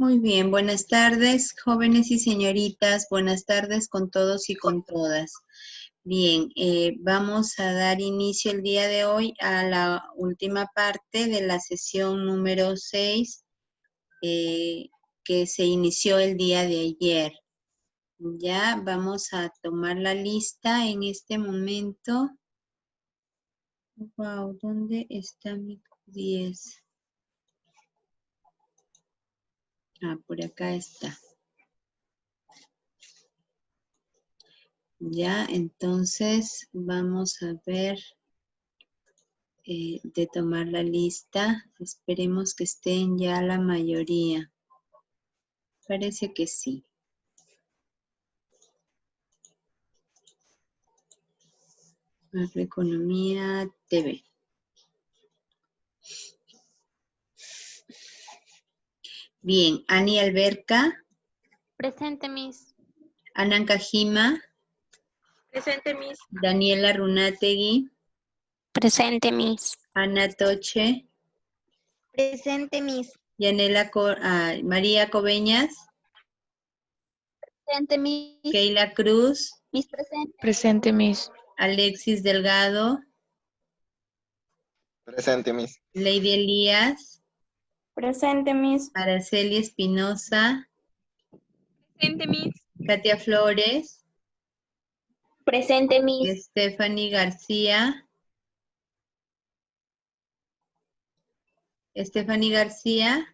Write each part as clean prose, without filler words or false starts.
Muy bien, buenas tardes, jóvenes y señoritas, buenas tardes con todos y con todas. Bien, vamos a dar inicio el día de hoy a la última parte de la sesión número 6 que se inició el día de ayer. Ya vamos a tomar la lista en este momento. Wow, ¿dónde está mi 10? Ah, por acá está. Ya, entonces vamos a ver de tomar la lista. Esperemos que estén ya la mayoría. Parece que sí. Macroeconomía TV. Bien, Ani Alberca, Presente, Miss. Anan Kajima, Presente, Miss. Daniela Runategui, Presente, Miss. Ana Toche, Presente, Miss. María Coveñas, Presente, Miss. Keila Cruz, Miss presente. Presente, Miss. Alexis Delgado, Presente, Miss. Lady Elías, Presente, Miss. Araceli Espinosa, Presente, Miss. Katia Flores, Presente, Miss. Stephanie García. Stephanie García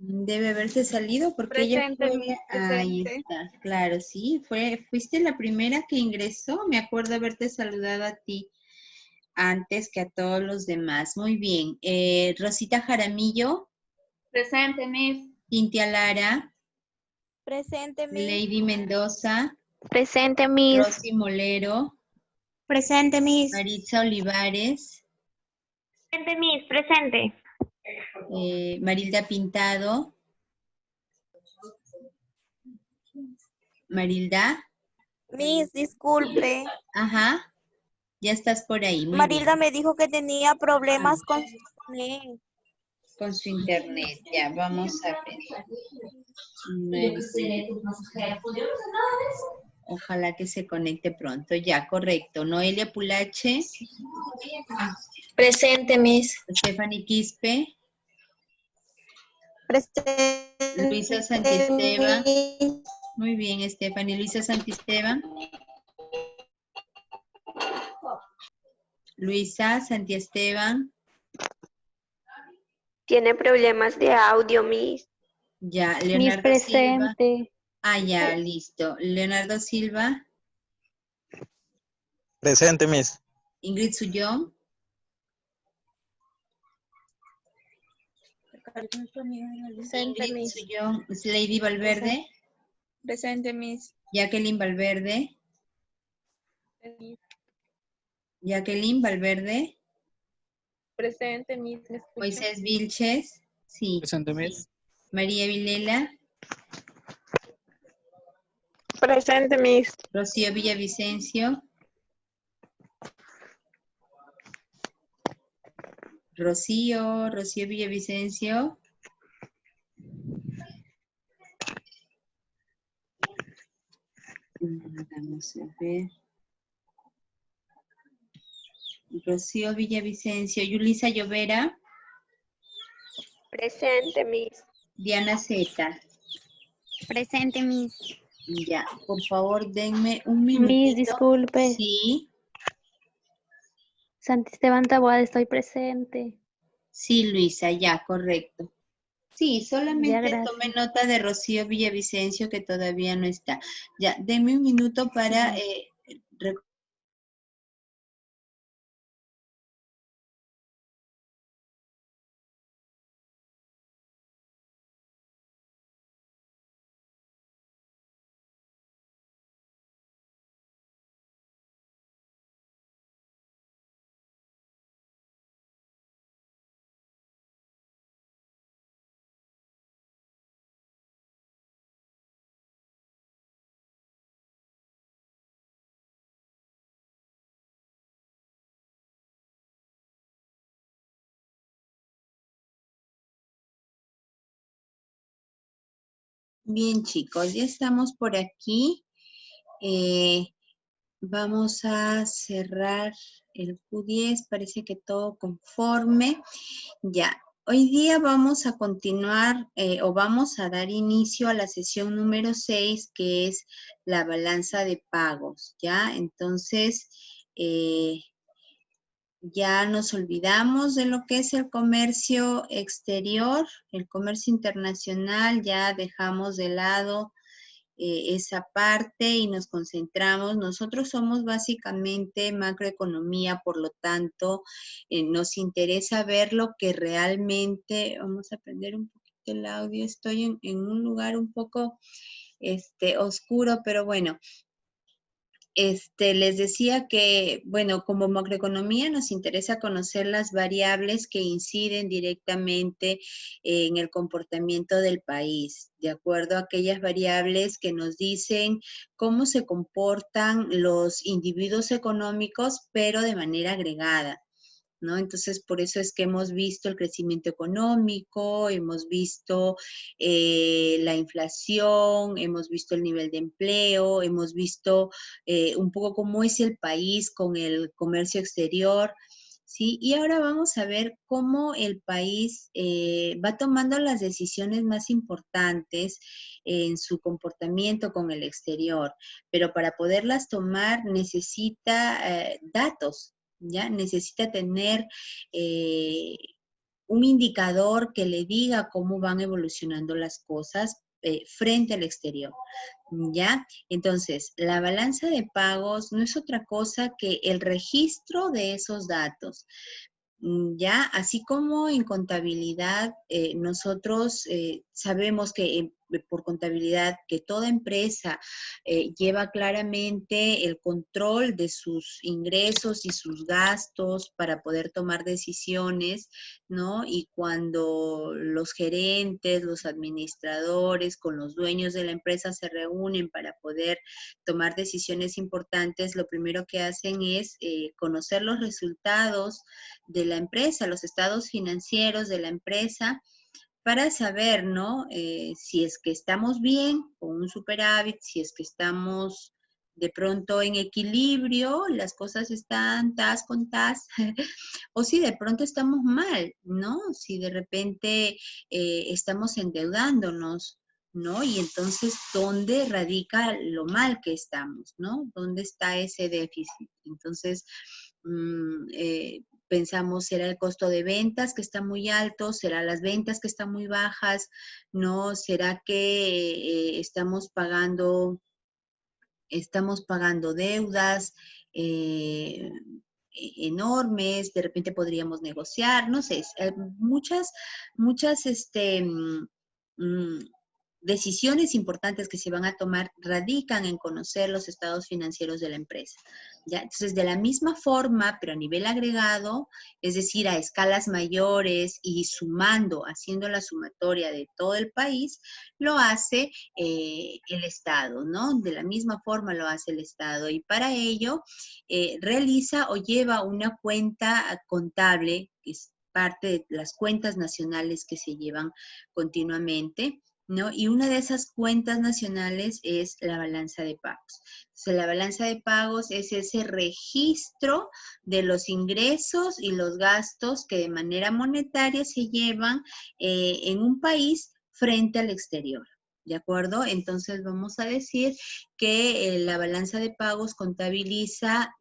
debe haberse salido porque ella Presente, fue, Miss. ahí Presente. está, claro, sí, fuiste la primera que ingresó, me acuerdo haberte saludado a ti antes que a todos los demás. Muy bien, Rosita Jaramillo, Presente, Miss. Cintia Lara, Presente, Miss. Lady Mendoza, Presente, Miss. Rosy Molero, Presente, Miss. Maritza Olivares, Presente, Miss. Presente. Marilda Pintado, Marilda, Miss, disculpe. ajá, ya estás por ahí, muy Marilda bien. me dijo que tenía problemas con su internet. Con su internet, ya, vamos a ver. Ojalá que se conecte pronto, ya, correcto. Noelia Pulache, Presente, Miss. Stephanie Quispe, Presente, Luisa Santisteban. Miss. Muy bien, Stephanie. Luisa Santisteban. Luisa Santiesteban. Tiene problemas de audio, Miss. Ya, Miss Leonardo Silva. presente. Ah, ya, listo. Leonardo Silva. Presente, Miss. Ingrid Sullón. Presente, Ingrid Miss. Sullón. Lady Valverde. Presente, Miss. Jacqueline Valverde. Jacqueline Valverde. Presente, Miss. ¿Me escucha? Moisés Vilches. Sí. Presente, Miss. María Vilela. Presente, Miss. Rocío Villavicencio. Rocío Villavicencio. Vamos a ver. Rocío Villavicencio. Yulisa Llovera. Presente, Miss. Diana Zeta. Presente, Miss. Ya, por favor, denme un Miss, minutito. disculpe. Sí, Santisteban Taboada, estoy presente. sí, Luisa, ya, correcto. Sí, Ya, solamente gracias. tomé nota de Rocío Villavicencio que todavía no está. Ya, denme un minuto para Bien, chicos, ya estamos por aquí. Vamos a cerrar el Q10. Parece que todo conforme. Ya, hoy día vamos a continuar o vamos a dar inicio a la sesión número 6, que es la balanza de pagos, ¿ya? Entonces, ya nos olvidamos de lo que es el comercio exterior, el comercio internacional, ya dejamos de lado esa parte y nos concentramos. Nosotros somos básicamente macroeconomía, por lo tanto, nos interesa ver lo que realmente, vamos a aprender un poquito el audio, estoy en un lugar un poco oscuro, pero bueno. Les decía que, bueno, como macroeconomía nos interesa conocer las variables que inciden directamente en el comportamiento del país, de acuerdo a aquellas variables que nos dicen cómo se comportan los individuos económicos, pero de manera agregada, ¿no? Entonces, por eso es que hemos visto el crecimiento económico, hemos visto la inflación, hemos visto el nivel de empleo, hemos visto un poco cómo es el país con el comercio exterior, ¿sí? Y ahora vamos a ver cómo el país va tomando las decisiones más importantes en su comportamiento con el exterior, pero para poderlas tomar necesita datos, ¿ya? Necesita tener un indicador que le diga cómo van evolucionando las cosas frente al exterior, ¿ya? Entonces, la balanza de pagos no es otra cosa que el registro de esos datos. Ya, así como en contabilidad, nosotros sabemos que por contabilidad que toda empresa lleva claramente el control de sus ingresos y sus gastos para poder tomar decisiones, ¿no? Y cuando los gerentes, los administradores con los dueños de la empresa se reúnen para poder tomar decisiones importantes, lo primero que hacen es conocer los resultados de la empresa, los estados financieros de la empresa, para saber, ¿no? Si es que estamos bien, con un superávit, si es que estamos de pronto en equilibrio, las cosas están tas con tas, o si de pronto estamos mal, ¿no? Si de repente estamos endeudándonos, ¿no? Y entonces, ¿dónde radica lo mal que estamos, ¿no? ¿Dónde está ese déficit? Entonces, pensamos, ¿será el costo de ventas que está muy alto? ¿Será las ventas que están muy bajas? ¿No? ¿Será que estamos pagando deudas enormes? De repente podríamos negociar, no sé, muchas mm, decisiones importantes que se van a tomar radican en conocer los estados financieros de la empresa, ¿ya? Entonces, de la misma forma, pero a nivel agregado, es decir, a escalas mayores y sumando, haciendo la sumatoria de todo el país, lo hace el Estado, ¿no? De la misma forma lo hace el Estado y para ello realiza o lleva una cuenta contable, que es parte de las cuentas nacionales que se llevan continuamente, ¿no? Y una de esas cuentas nacionales es la balanza de pagos. Entonces, la balanza de pagos es ese registro de los ingresos y los gastos que de manera monetaria se llevan en un país frente al exterior. ¿De acuerdo? Entonces vamos a decir que la balanza de pagos contabiliza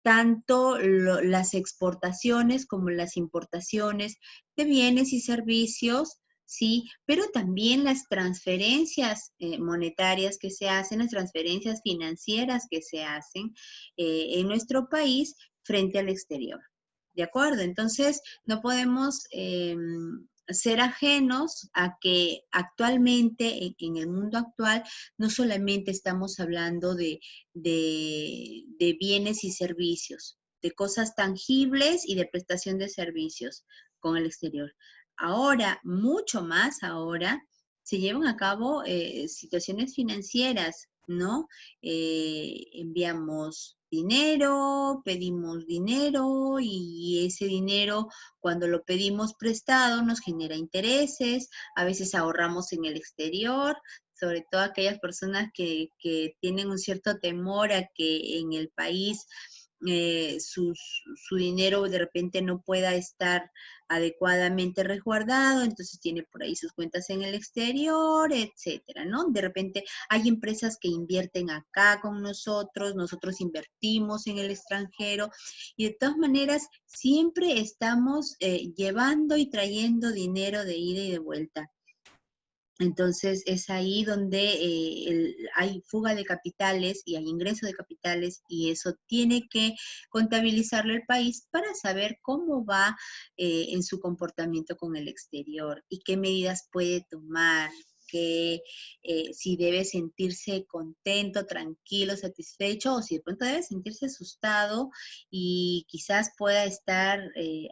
tanto las exportaciones como las importaciones de bienes y servicios, ¿sí? Pero también las transferencias monetarias que se hacen, las transferencias financieras que se hacen en nuestro país frente al exterior. ¿De acuerdo? Entonces, no podemos ser ajenos a que actualmente, en el mundo actual, no solamente estamos hablando de bienes y servicios, de cosas tangibles y de prestación de servicios con el exterior. Ahora, mucho más ahora, se llevan a cabo situaciones financieras ¿no? Enviamos dinero, pedimos dinero y ese dinero cuando lo pedimos prestado nos genera intereses, a veces ahorramos en el exterior, sobre todo aquellas personas que tienen un cierto temor a que en el país su dinero de repente no pueda estar adecuadamente resguardado, entonces tiene por ahí sus cuentas en el exterior, etcétera, ¿no? De repente hay empresas que invierten acá con nosotros, nosotros invertimos en el extranjero y de todas maneras siempre estamos llevando y trayendo dinero de ida y de vuelta. Entonces es ahí donde hay fuga de capitales y hay ingreso de capitales y eso tiene que contabilizarlo el país para saber cómo va en su comportamiento con el exterior y qué medidas puede tomar, que si debe sentirse contento, tranquilo, satisfecho o si de pronto debe sentirse asustado y quizás pueda estar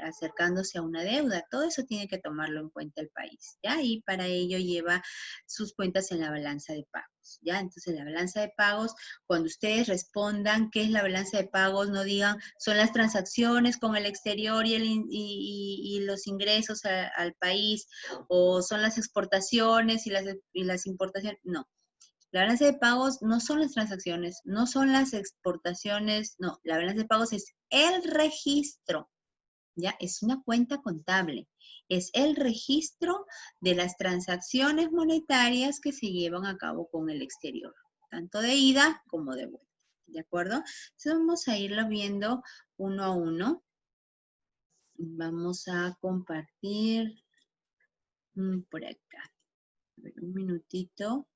acercándose a una deuda. Todo eso tiene que tomarlo en cuenta el país, ¿ya? Y para ello lleva sus cuentas en la balanza de pagos, ¿ya? Entonces, la balanza de pagos, cuando ustedes respondan qué es la balanza de pagos, no digan, son las transacciones con el exterior y los ingresos al país, o son las exportaciones y las importaciones, no. La balanza de pagos no son las transacciones, no son las exportaciones, no. La balanza de pagos es el registro, ¿ya? Es una cuenta contable. Es el registro de las transacciones monetarias que se llevan a cabo con el exterior, tanto de ida como de vuelta, ¿de acuerdo? Entonces vamos a irlo viendo uno a uno. Vamos a compartir por acá. A ver, un minutito.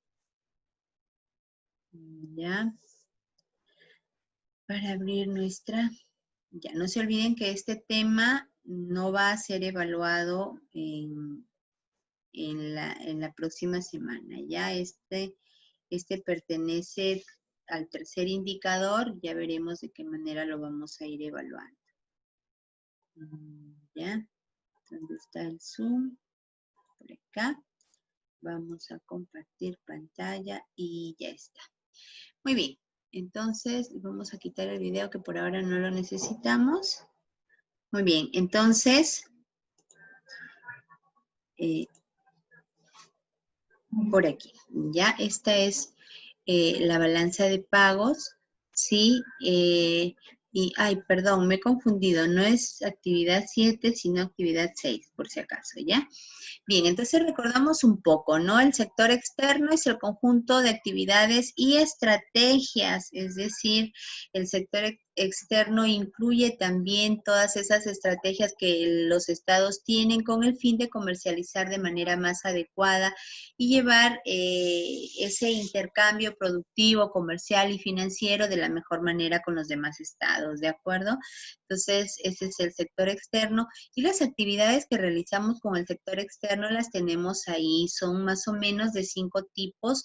Ya. Para abrir nuestra... Ya, no se olviden que este tema no va a ser evaluado en la próxima semana. Ya este pertenece al tercer indicador, ya veremos de qué manera lo vamos a ir evaluando. Ya, ¿dónde está el Zoom? Por acá. Vamos a compartir pantalla y ya está. Muy bien, entonces vamos a quitar el video que por ahora no lo necesitamos. Muy bien, entonces, por aquí, ya esta es la balanza de pagos, ¿sí? Ay, perdón, me he confundido, no es actividad 7, sino actividad 6, por si acaso, ¿ya? Bien, entonces recordamos un poco, ¿no? El sector externo es el conjunto de actividades y estrategias, es decir, el sector externo incluye también todas esas estrategias que los estados tienen con el fin de comercializar de manera más adecuada y llevar ese intercambio productivo, comercial y financiero de la mejor manera con los demás estados, ¿de acuerdo? Entonces, ese es el sector externo y las actividades que realizamos con el sector externo las tenemos ahí, son más o menos de 5 tipos,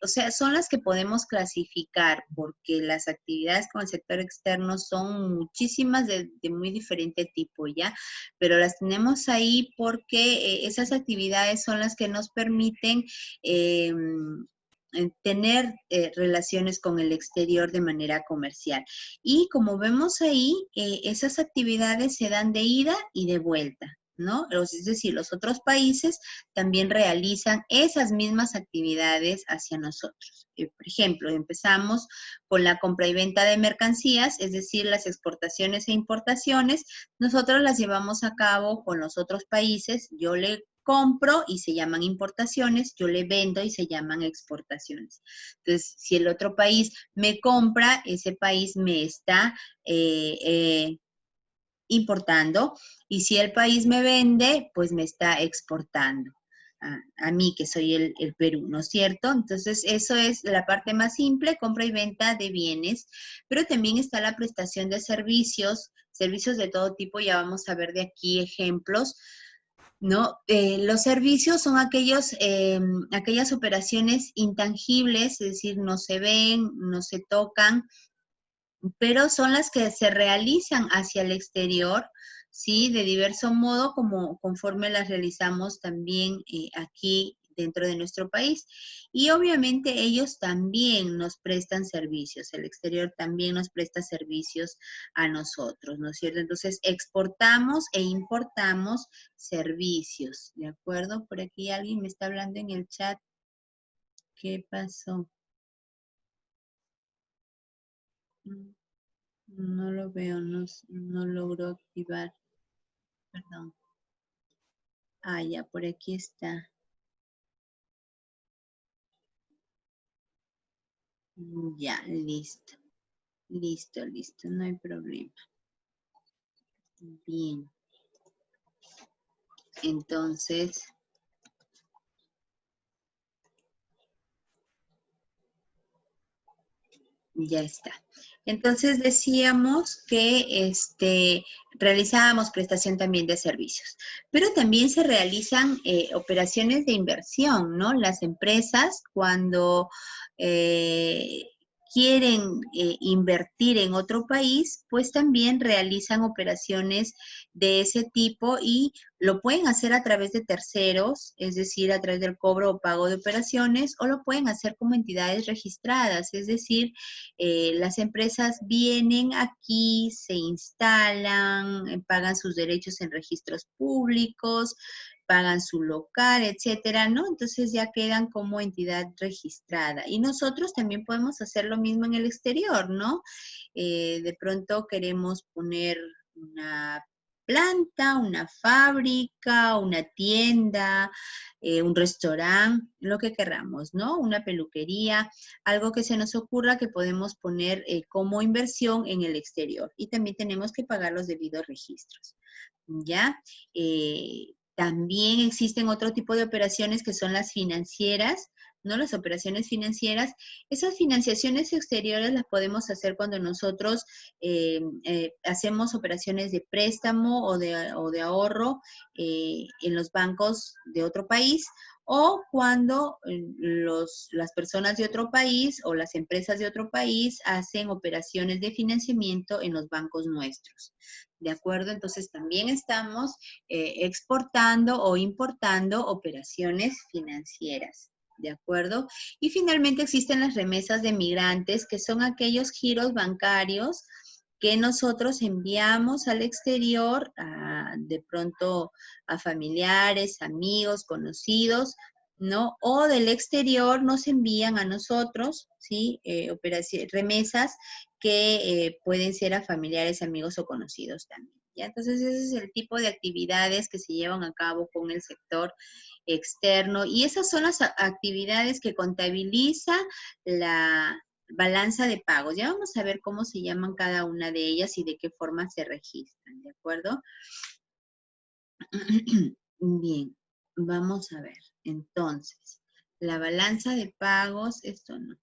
o sea, son las que podemos clasificar porque las actividades con el sector externo son muchísimas de muy diferente tipo, ¿ya? Pero las tenemos ahí porque esas actividades son las que nos permiten tener relaciones con el exterior de manera comercial. Y como vemos ahí, esas actividades se dan de ida y de vuelta, ¿no? Es decir, los otros países también realizan esas mismas actividades hacia nosotros. Por ejemplo, empezamos con la compra y venta de mercancías, es decir, las exportaciones e importaciones. Nosotros las llevamos a cabo con los otros países. Yo le compro y se llaman importaciones, yo le vendo y se llaman exportaciones. Entonces, si el otro país me compra, ese país me está importando, y si el país me vende, pues me está exportando a mí, que soy el Perú, ¿no es cierto? Entonces, eso es la parte más simple, compra y venta de bienes, pero también está la prestación de servicios, servicios de todo tipo, ya vamos a ver de aquí ejemplos, ¿no? Los servicios son aquellas operaciones intangibles, es decir, no se ven, no se tocan, pero son las que se realizan hacia el exterior, ¿sí? De diverso modo, como conforme las realizamos también aquí dentro de nuestro país. Y obviamente ellos también nos prestan servicios, el exterior también nos presta servicios a nosotros, ¿no es cierto? Entonces, exportamos e importamos servicios, ¿de acuerdo? Por aquí alguien me está hablando en el chat. ¿Qué pasó? No lo veo, no logro activar. Perdón. Ah, ya, por aquí está. Ya, listo. Listo, no hay problema. Bien. Entonces, ya está. Entonces decíamos que realizábamos prestación también de servicios, pero también se realizan operaciones de inversión, ¿no? Las empresas cuando quieren invertir en otro país, pues también realizan operaciones de ese tipo y lo pueden hacer a través de terceros, es decir, a través del cobro o pago de operaciones, o lo pueden hacer como entidades registradas, es decir, las empresas vienen aquí, se instalan, pagan sus derechos en registros públicos, pagan su local, etcétera, ¿no? Entonces ya quedan como entidad registrada. Y nosotros también podemos hacer lo mismo en el exterior, ¿no? De pronto queremos poner una planta, una fábrica, una tienda, un restaurante, lo que queramos, ¿no? Una peluquería, algo que se nos ocurra que podemos poner como inversión en el exterior. Y también tenemos que pagar los debidos registros, ¿ya? También existen otro tipo de operaciones que son las financieras, ¿no? Las operaciones financieras. Esas financiaciones exteriores las podemos hacer cuando nosotros hacemos operaciones de préstamo o de ahorro en los bancos de otro país, o cuando las personas de otro país o las empresas de otro país hacen operaciones de financiamiento en los bancos nuestros. ¿De acuerdo? Entonces también estamos exportando o importando operaciones financieras. ¿De acuerdo? Y finalmente existen las remesas de migrantes, que son aquellos giros bancarios que nosotros enviamos al exterior, de pronto a familiares, amigos, conocidos, ¿no? O del exterior nos envían a nosotros, ¿sí? Remesas que pueden ser a familiares, amigos o conocidos también. ¿Ya? Entonces, ese es el tipo de actividades que se llevan a cabo con el sector externo, y esas son las actividades que contabiliza la balanza de pagos. Ya vamos a ver cómo se llaman cada una de ellas y de qué forma se registran, ¿de acuerdo? Bien, vamos a ver. Entonces, la balanza de pagos, esto no.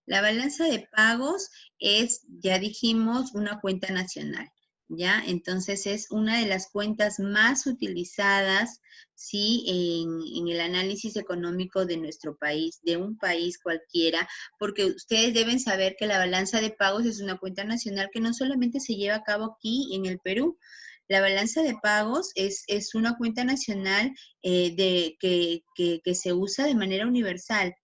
La balanza de pagos es, ya dijimos, una cuenta nacional, ¿ya? Entonces es una de las cuentas más utilizadas, ¿sí? En el análisis económico de nuestro país, de un país cualquiera, porque ustedes deben saber que la balanza de pagos es una cuenta nacional que no solamente se lleva a cabo aquí en el Perú. La balanza de pagos es una cuenta nacional que se usa de manera universal.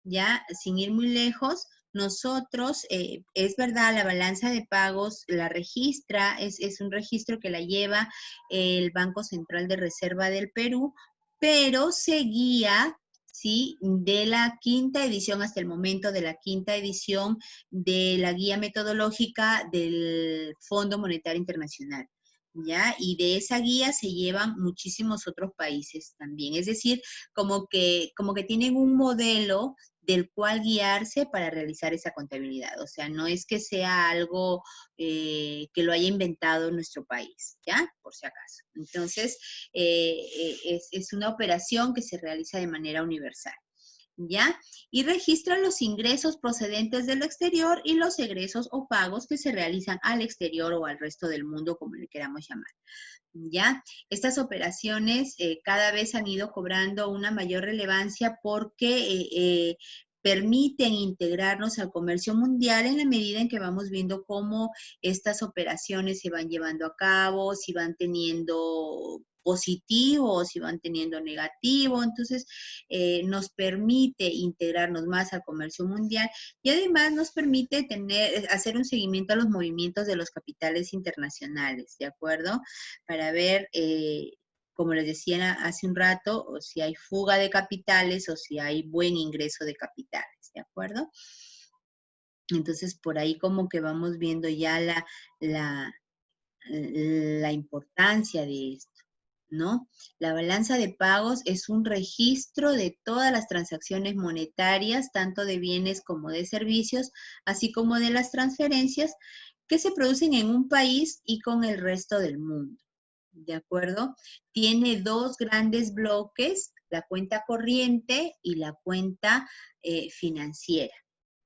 Ya, sin ir muy lejos, nosotros, es verdad, la balanza de pagos la registra, es un registro que la lleva el Banco Central de Reserva del Perú, pero se guía, ¿sí? De la quinta edición hasta el momento, de la quinta edición de la guía metodológica del Fondo Monetario Internacional. ¿Ya? Y de esa guía se llevan muchísimos otros países también. Es decir, como que tienen un modelo del cual guiarse para realizar esa contabilidad. O sea, no es que sea algo que lo haya inventado nuestro país, ¿ya? Por si acaso. Entonces, es una operación que se realiza de manera universal, ¿ya? Y registra los ingresos procedentes del exterior y los egresos o pagos que se realizan al exterior o al resto del mundo, como le queramos llamar. ¿Ya? Estas operaciones cada vez han ido cobrando una mayor relevancia porque permiten integrarnos al comercio mundial en la medida en que vamos viendo cómo estas operaciones se van llevando a cabo, si van teniendo positivo o si van teniendo negativo. Entonces, nos permite integrarnos más al comercio mundial y además nos permite hacer un seguimiento a los movimientos de los capitales internacionales, ¿de acuerdo? Para ver, como les decía hace un rato, o si hay fuga de capitales o si hay buen ingreso de capitales, ¿de acuerdo? Entonces, por ahí como que vamos viendo ya la importancia de esto, ¿no? La balanza de pagos es un registro de todas las transacciones monetarias, tanto de bienes como de servicios, así como de las transferencias que se producen en un país y con el resto del mundo. ¿De acuerdo? Tiene dos grandes bloques, la cuenta corriente y la cuenta financiera.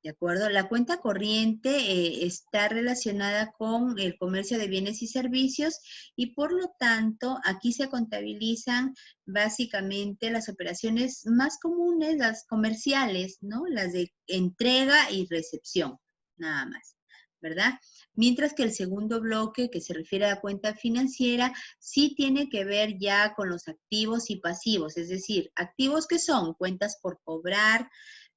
¿De acuerdo? La cuenta corriente está relacionada con el comercio de bienes y servicios y por lo tanto aquí se contabilizan básicamente las operaciones más comunes, las comerciales, ¿no? Las de entrega y recepción, nada más, ¿verdad? Mientras que el segundo bloque, que se refiere a la cuenta financiera, sí tiene que ver ya con los activos y pasivos, es decir, activos que son cuentas por cobrar,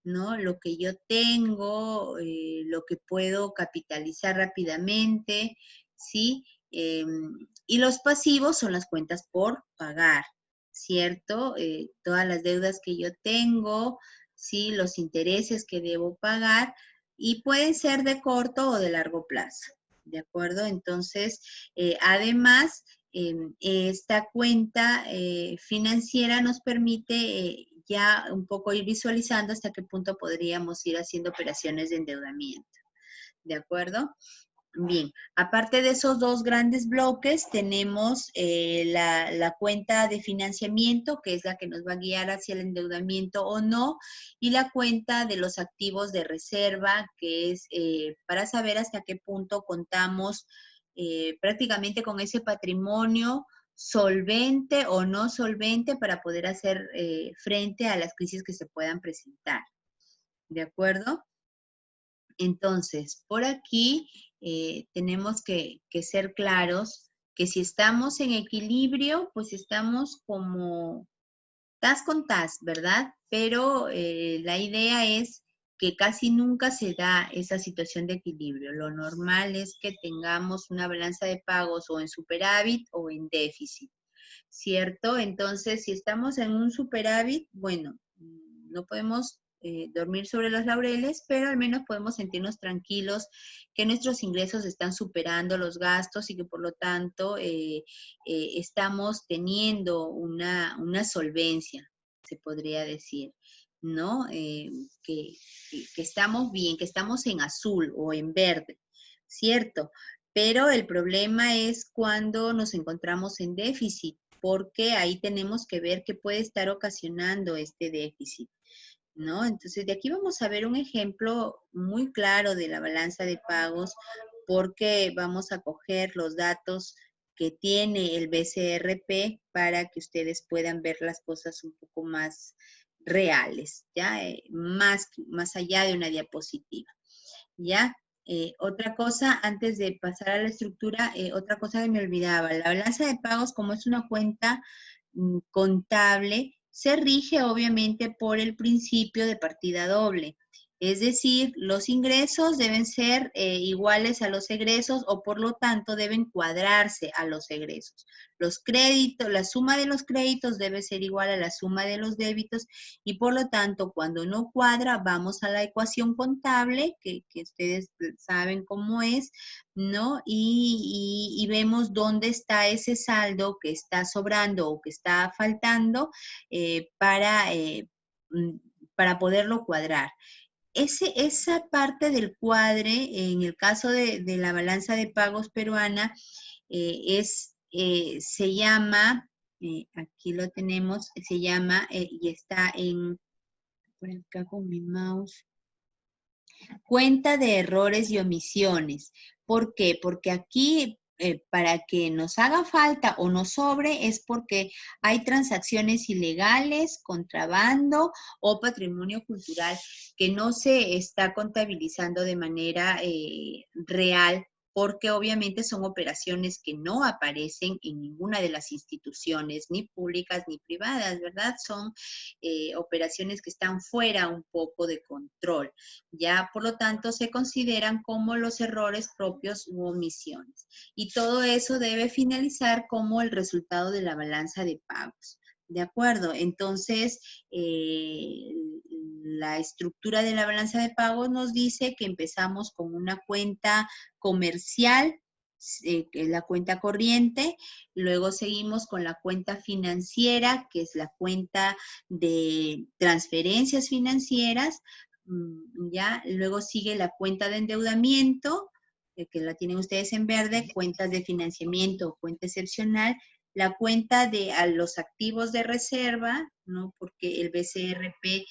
¿no? Lo que yo tengo, lo que puedo capitalizar rápidamente, ¿sí? Y los pasivos son las cuentas por pagar, ¿cierto? Todas las deudas que yo tengo, ¿sí? Los intereses que debo pagar y pueden ser de corto o de largo plazo, ¿de acuerdo? Entonces, además, esta cuenta financiera nos permite ya un poco ir visualizando hasta qué punto podríamos ir haciendo operaciones de endeudamiento. ¿De acuerdo? Bien, aparte de esos dos grandes bloques, tenemos la cuenta de financiamiento, que es la que nos va a guiar hacia el endeudamiento o no, y la cuenta de los activos de reserva, que es para saber hasta qué punto contamos prácticamente con ese patrimonio solvente o no solvente para poder hacer frente a las crisis que se puedan presentar. ¿De acuerdo? Entonces, por aquí tenemos que ser claros que si estamos en equilibrio, pues estamos como tas con tas, ¿verdad? Pero la idea es que casi nunca se da esa situación de equilibrio. Lo normal es que tengamos una balanza de pagos o en superávit o en déficit, ¿cierto? Entonces, si estamos en un superávit, bueno, no podemos dormir sobre los laureles, pero al menos podemos sentirnos tranquilos que nuestros ingresos están superando los gastos y que por lo tanto estamos teniendo una solvencia, se podría decir, ¿no? Que estamos bien, que estamos en azul o en verde, ¿cierto? Pero el problema es cuando nos encontramos en déficit, porque ahí tenemos que ver qué puede estar ocasionando este déficit, ¿no? Entonces, de aquí vamos a ver un ejemplo muy claro de la balanza de pagos, porque vamos a coger los datos que tiene el BCRP para que ustedes puedan ver las cosas un poco más reales, ¿ya? Más allá de una diapositiva, ¿ya? Otra cosa, antes de pasar a la estructura, otra cosa que me olvidaba, la balanza de pagos, como es una cuenta contable, se rige obviamente por el principio de partida doble. Es decir, los ingresos deben ser iguales a los egresos o por lo tanto deben cuadrarse a los egresos. Los créditos, la suma de los créditos debe ser igual a la suma de los débitos y por lo tanto cuando no cuadra vamos a la ecuación contable que ustedes saben cómo es, ¿no? Y vemos dónde está ese saldo que está sobrando o que está faltando para poderlo cuadrar. Esa parte del cuadre, en el caso de la balanza de pagos peruana, se llama, aquí lo tenemos, se llama, y está por acá con mi mouse, cuenta de errores y omisiones. ¿Por qué? Porque aquí, para que nos haga falta o nos sobre, es porque hay transacciones ilegales, contrabando o patrimonio cultural que no se está contabilizando de manera real porque obviamente son operaciones que no aparecen en ninguna de las instituciones, ni públicas ni privadas, ¿verdad? Son operaciones que están fuera un poco de control. Ya, por lo tanto, se consideran como los errores propios u omisiones. Y todo eso debe finalizar como el resultado de la balanza de pagos. ¿De acuerdo? Entonces, la estructura de la balanza de pagos nos dice que empezamos con una cuenta comercial, que es la cuenta corriente, luego seguimos con la cuenta financiera, que es la cuenta de transferencias financieras, ya, luego sigue la cuenta de endeudamiento, que la tienen ustedes en verde, cuentas de financiamiento, cuenta excepcional, la cuenta de a los activos de reserva, ¿no? Porque el BCRP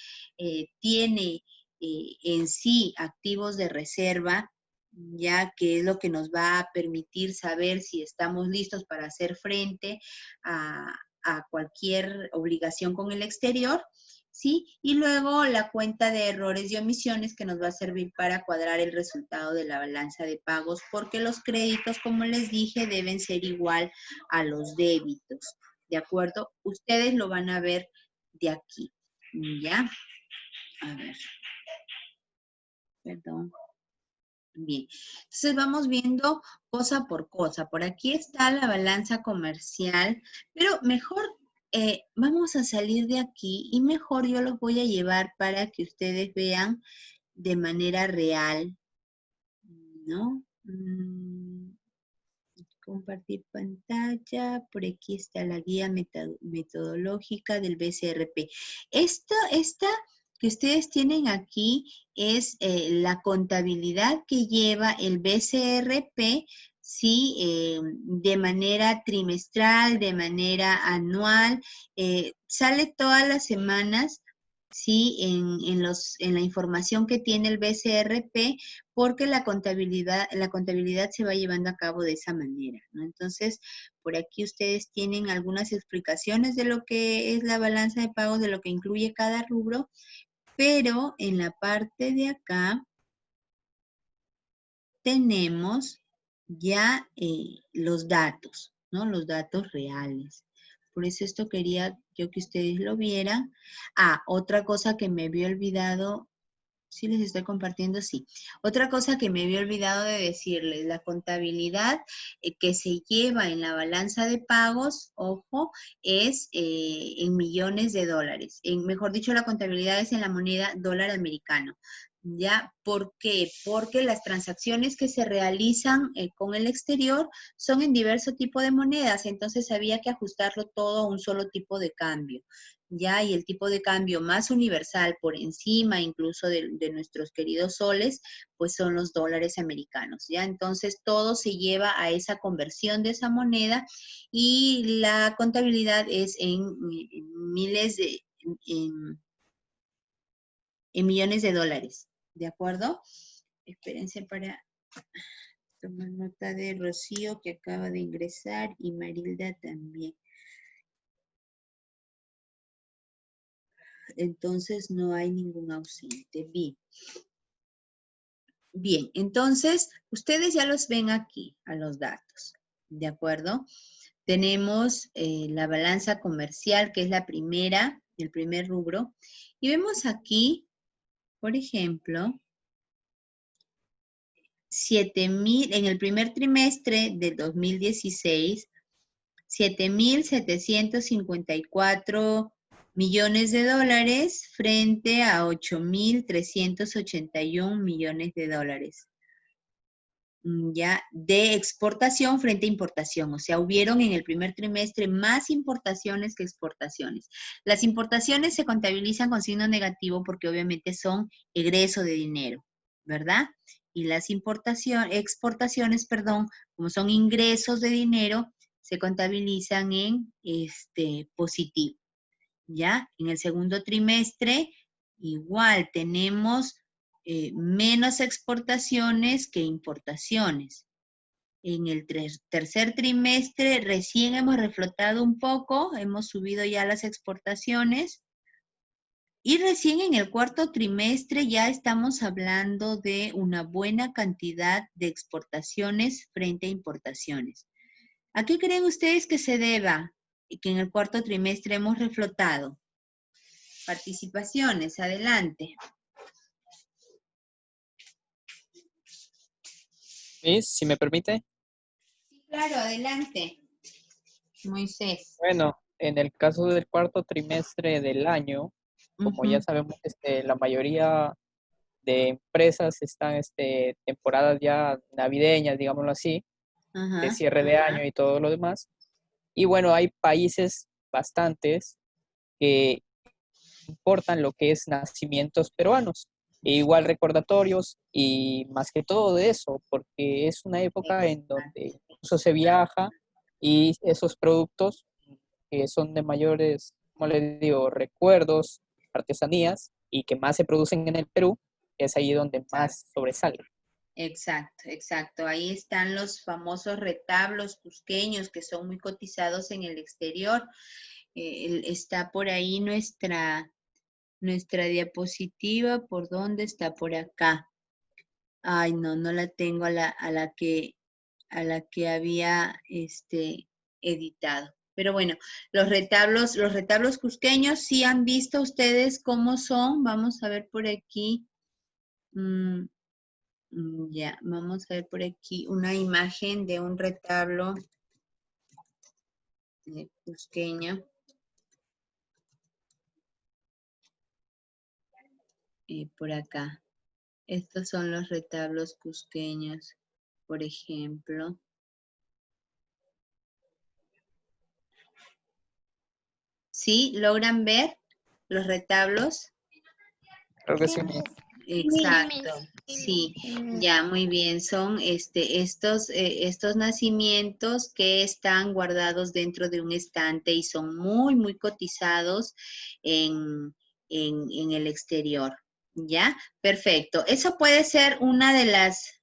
tiene en sí activos de reserva, ya que es lo que nos va a permitir saber si estamos listos para hacer frente a cualquier obligación con el exterior, ¿sí? Y luego la cuenta de errores y omisiones que nos va a servir para cuadrar el resultado de la balanza de pagos, porque los créditos, como les dije, deben ser igual a los débitos, ¿de acuerdo? Ustedes lo van a ver de aquí, ¿ya? A ver, perdón. Bien, entonces vamos viendo cosa por cosa. Por aquí está la balanza comercial, pero mejor vamos a salir de aquí y mejor yo los voy a llevar para que ustedes vean de manera real, ¿no? Compartir pantalla, por aquí está la guía metodológica del BCRP. Esta que ustedes tienen aquí es la contabilidad que lleva el BCRP, ¿sí? De manera trimestral, de manera anual, sale todas las semanas, ¿sí? En la información que tiene el BCRP, porque la contabilidad se va llevando a cabo de esa manera, ¿no? Entonces, por aquí ustedes tienen algunas explicaciones de lo que es la balanza de pagos, de lo que incluye cada rubro, pero en la parte de acá tenemos ya los datos, ¿no? Los datos reales. Por eso esto quería yo que ustedes lo vieran. Ah, otra cosa que me había olvidado. Sí, les estoy compartiendo, sí. Otra cosa que me había olvidado de decirles, la contabilidad que se lleva en la balanza de pagos, ojo, es en millones de dólares. Mejor dicho, la contabilidad es en la moneda dólar americano. ¿Ya? ¿Por qué? Porque las transacciones que se realizan con el exterior son en diverso tipo de monedas, entonces había que ajustarlo todo a un solo tipo de cambio. Ya, y el tipo de cambio más universal por encima incluso de nuestros queridos soles, pues son los dólares americanos, ¿ya? Entonces todo se lleva a esa conversión de esa moneda y la contabilidad es en miles de, en millones de dólares, ¿de acuerdo? Espérense para tomar nota de Rocío que acaba de ingresar y Marilda también. Entonces no hay ningún ausente. Bien. Bien, entonces ustedes ya los ven aquí a los datos, ¿de acuerdo? Tenemos la balanza comercial, que es la primera, el primer rubro, y vemos aquí, por ejemplo, 7,000, en el primer trimestre del 2016, 7,754 millones de dólares frente a 8,381 millones de dólares. Ya, de exportación frente a importación. O sea, hubieron en el primer trimestre más importaciones que exportaciones. Las importaciones se contabilizan con signo negativo porque obviamente son egreso de dinero, ¿verdad? Y las exportaciones, perdón, como son ingresos de dinero, se contabilizan en positivo, ¿ya? En el segundo trimestre, igual tenemos menos exportaciones que importaciones. En el tercer trimestre recién hemos reflotado un poco, hemos subido ya las exportaciones, Y recién en el cuarto trimestre ya estamos hablando de una buena cantidad de exportaciones frente a importaciones. ¿A qué creen ustedes que se deba que en el cuarto trimestre hemos reflotado? Participaciones, adelante. Miss, si me permite. Claro, adelante. Moisés. Bueno, en el caso del cuarto trimestre del año, como ya sabemos, la mayoría de empresas están temporadas ya navideñas, digámoslo así, de cierre de año y todo lo demás. Y bueno, hay países bastantes que importan lo que es nacimientos peruanos. E igual recordatorios y más que todo de eso, porque es una época en donde incluso se viaja y esos productos que son de mayores, como les digo, recuerdos, artesanías y que más se producen en el Perú, es ahí donde más sobresale. Exacto, exacto. Ahí están los famosos retablos cusqueños que son muy cotizados en el exterior. Está por ahí nuestra diapositiva. ¿Por dónde está? Por acá. Ay, no la tengo a la que había editado. Pero bueno, los retablos cusqueños, ¿sí han visto ustedes cómo son? Vamos a ver por aquí. Ya, vamos a ver por aquí una imagen de un retablo cusqueño. Por acá. Estos son los retablos cusqueños, por ejemplo. ¿Sí? ¿Logran ver los retablos? Creo que sí. Exacto, sí, ya, muy bien. Son estos nacimientos que están guardados dentro de un estante y son muy, muy cotizados en el exterior. ¿Ya? Perfecto. Eso puede ser una de las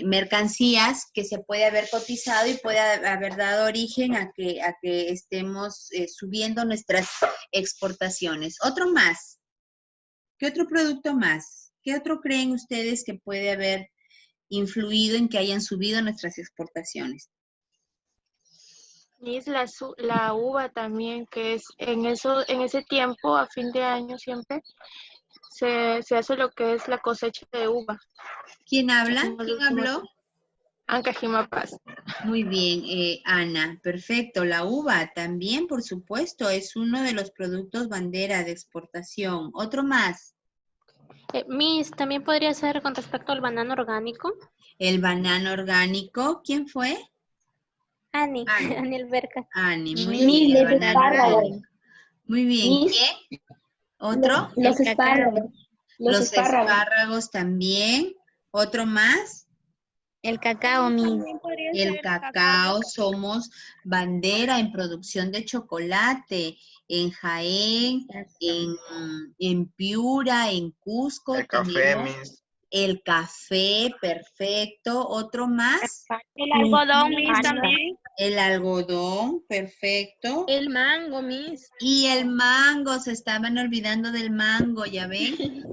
mercancías que se puede haber cotizado y puede haber dado origen a que estemos subiendo nuestras exportaciones. Otro más. ¿Qué otro producto más? ¿Qué otro creen ustedes que puede haber influido en que hayan subido nuestras exportaciones? Es la uva también, que es en ese tiempo, a fin de año siempre, se hace lo que es la cosecha de uva. ¿Quién habla? ¿Quién habló? Anca Jimapaz. Muy bien, Ana, perfecto. La uva también, por supuesto, es uno de los productos bandera de exportación. ¿Otro más? Miss, también podría ser con respecto al banano orgánico. El banano orgánico, ¿quién fue? Ani, Ani Alberca. Ani, muy bien. El banano orgánico. Muy bien. ¿Quién? ¿Otro? Los espárragos. Los espárragos también. ¿Otro más? El cacao, Miss. El cacao, somos bandera en producción de chocolate, en Jaén, en Piura, en Cusco. El café, Miss. El café, perfecto. ¿Otro más? El algodón, Miss, también. El algodón, perfecto. El mango, Miss. Y el mango, se estaban olvidando del mango, ¿ya ven?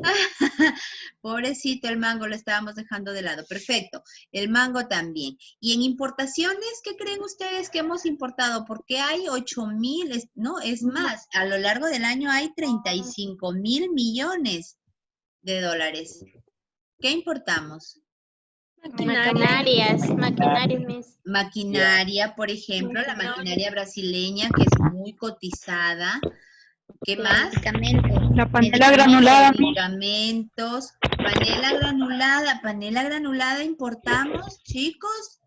Pobrecito el mango, lo estábamos dejando de lado. Perfecto, el mango también. Y en importaciones, ¿qué creen ustedes que hemos importado? Porque hay 8,000, no, es más, a lo largo del año hay 35,000 millones de dólares. ¿Qué importamos? Maquinarias, Miss. Maquinaria, por ejemplo, la maquinaria brasileña, que es muy cotizada. ¿Qué más? La panela granulada. Medicamentos, panela granulada importamos, chicos.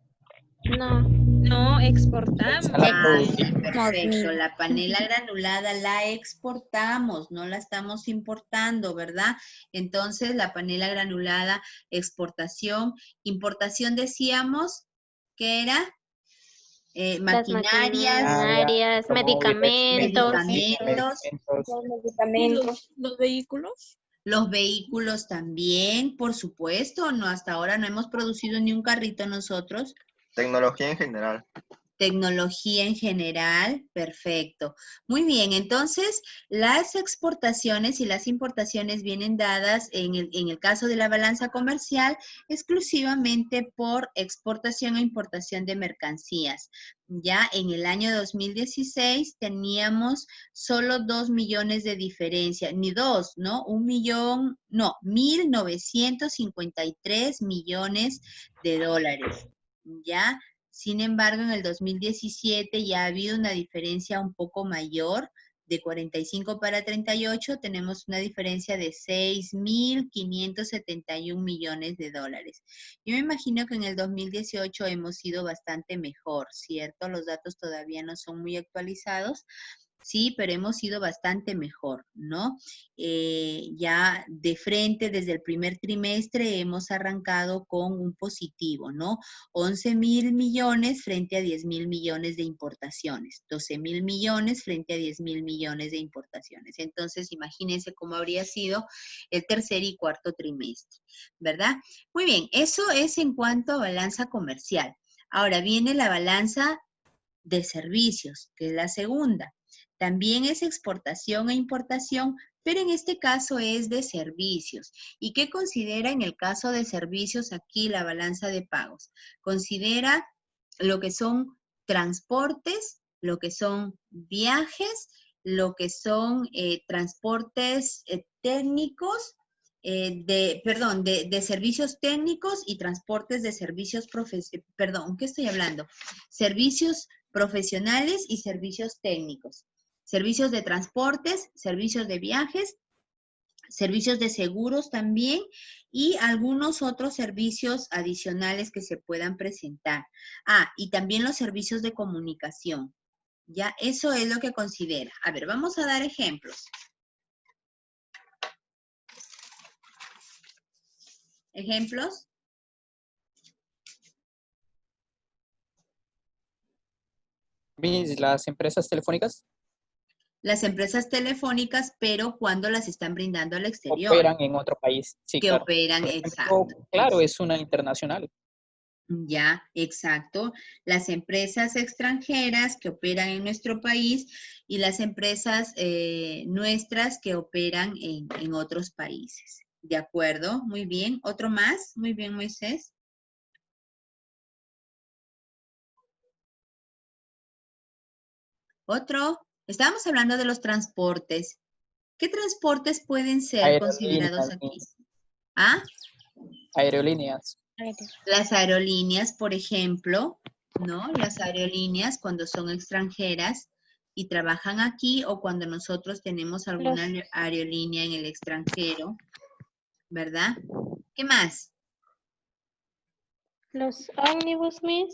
No, exportamos. Perfecto, la panela granulada la exportamos, no la estamos importando, ¿verdad? Entonces, la panela granulada, exportación. Importación decíamos que era maquinarias, medicamentos. Los vehículos. Los vehículos también, por supuesto, no, hasta ahora no hemos producido ni un carrito nosotros. Tecnología en general. Tecnología en general, perfecto. Muy bien, entonces las exportaciones y las importaciones vienen dadas en el caso de la balanza comercial exclusivamente por exportación e importación de mercancías. Ya en el año 2016 teníamos solo 2 millones de diferencia, ni dos, ¿no? 1.953 millones de dólares, ¿ya? Sin embargo, en el 2017 ya ha habido una diferencia un poco mayor, de 45 para 38, tenemos una diferencia de 6.571 millones de dólares. Yo me imagino que en el 2018 hemos sido bastante mejor, ¿cierto? Los datos todavía no son muy actualizados, sí, pero hemos ido bastante mejor, ¿no? Ya de frente, desde el primer trimestre, hemos arrancado con un positivo, ¿no? 11.000 millones frente a 10.000 millones de importaciones, 12.000 millones frente a 10.000 millones de importaciones. Entonces, imagínense cómo habría sido el tercer y cuarto trimestre, ¿verdad? Muy bien, eso es en cuanto a balanza comercial. Ahora viene la balanza de servicios, que es la segunda. También es exportación e importación, pero en este caso es de servicios. ¿Y qué considera en el caso de servicios aquí la balanza de pagos? Considera lo que son transportes, lo que son viajes, lo que son transportes técnicos, de servicios técnicos y transportes de servicios ¿qué estoy hablando? Servicios profesionales y servicios técnicos. Servicios de transportes, servicios de viajes, servicios de seguros también y algunos otros servicios adicionales que se puedan presentar. Ah, y también los servicios de comunicación. Ya, eso es lo que considera. A ver, vamos a dar ejemplos. ¿Ejemplos? Las empresas telefónicas Las empresas telefónicas, pero cuando las están brindando al exterior. operan en otro país. Sí, que claro. operan, Por ejemplo, exacto. claro, es una internacional. Ya, exacto. Las empresas extranjeras que operan en nuestro país y las empresas nuestras que operan en otros países. ¿De acuerdo? Muy bien. ¿Otro más? Muy bien, Moisés. Otro. Estábamos hablando de los transportes. ¿Qué transportes pueden ser considerados aquí? ¿Ah? Aerolíneas. Las aerolíneas, por ejemplo, ¿no? Las aerolíneas cuando son extranjeras y trabajan aquí o cuando nosotros tenemos alguna aerolínea en el extranjero, ¿verdad? ¿Qué más? Los ómnibus, Miss.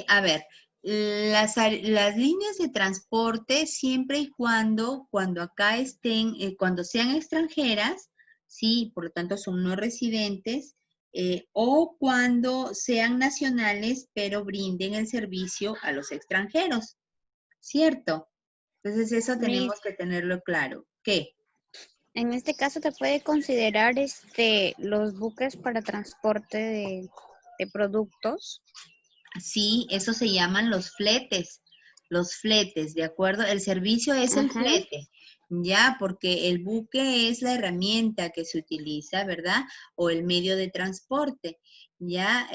A ver, las líneas de transporte siempre y cuando acá estén, cuando sean extranjeras, sí, por lo tanto son no residentes, o cuando sean nacionales, pero brinden el servicio a los extranjeros, ¿cierto? Entonces eso tenemos que tenerlo claro. ¿Qué? En este caso te puede considerar los buques para transporte de productos. Sí, eso se llaman los fletes, ¿de acuerdo? El servicio es el flete, ya, porque el buque es la herramienta que se utiliza, ¿verdad? O el medio de transporte, ya,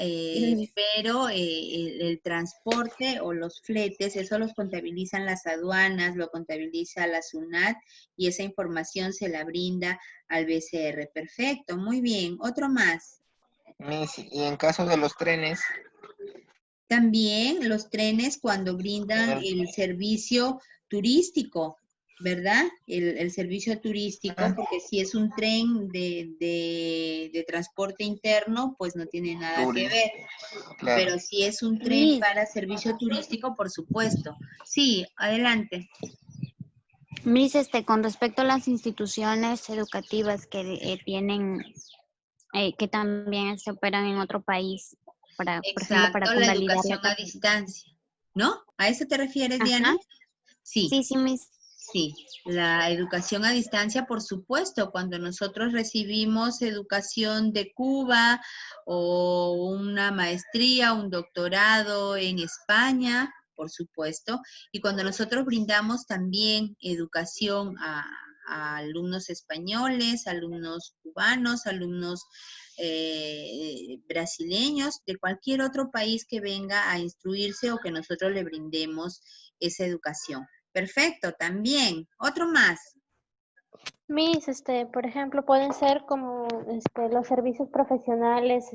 pero el transporte o los fletes, eso los contabilizan las aduanas, lo contabiliza la SUNAT y esa información se la brinda al BCR. Perfecto, muy bien. Otro más. Miss, y en caso de los trenes. También los trenes cuando brindan el servicio turístico, ¿verdad? El servicio turístico, porque si es un tren de transporte interno, pues no tiene nada que ver. Claro. Pero si es un tren para servicio turístico, por supuesto. Sí, adelante. Miss, con respecto a las instituciones educativas que tienen, que también se operan en otro país. Exacto, por ejemplo, para la educación a distancia, ¿no? ¿A eso te refieres, Diana? Sí. Sí, Miss. Sí, la educación a distancia, por supuesto, cuando nosotros recibimos educación de Cuba o una maestría, un doctorado en España, por supuesto, y cuando nosotros brindamos también educación a alumnos españoles, alumnos cubanos, alumnos brasileños, de cualquier otro país que venga a instruirse o que nosotros le brindemos esa educación. Perfecto, también. Otro más. Miss, por ejemplo, pueden ser como los servicios profesionales,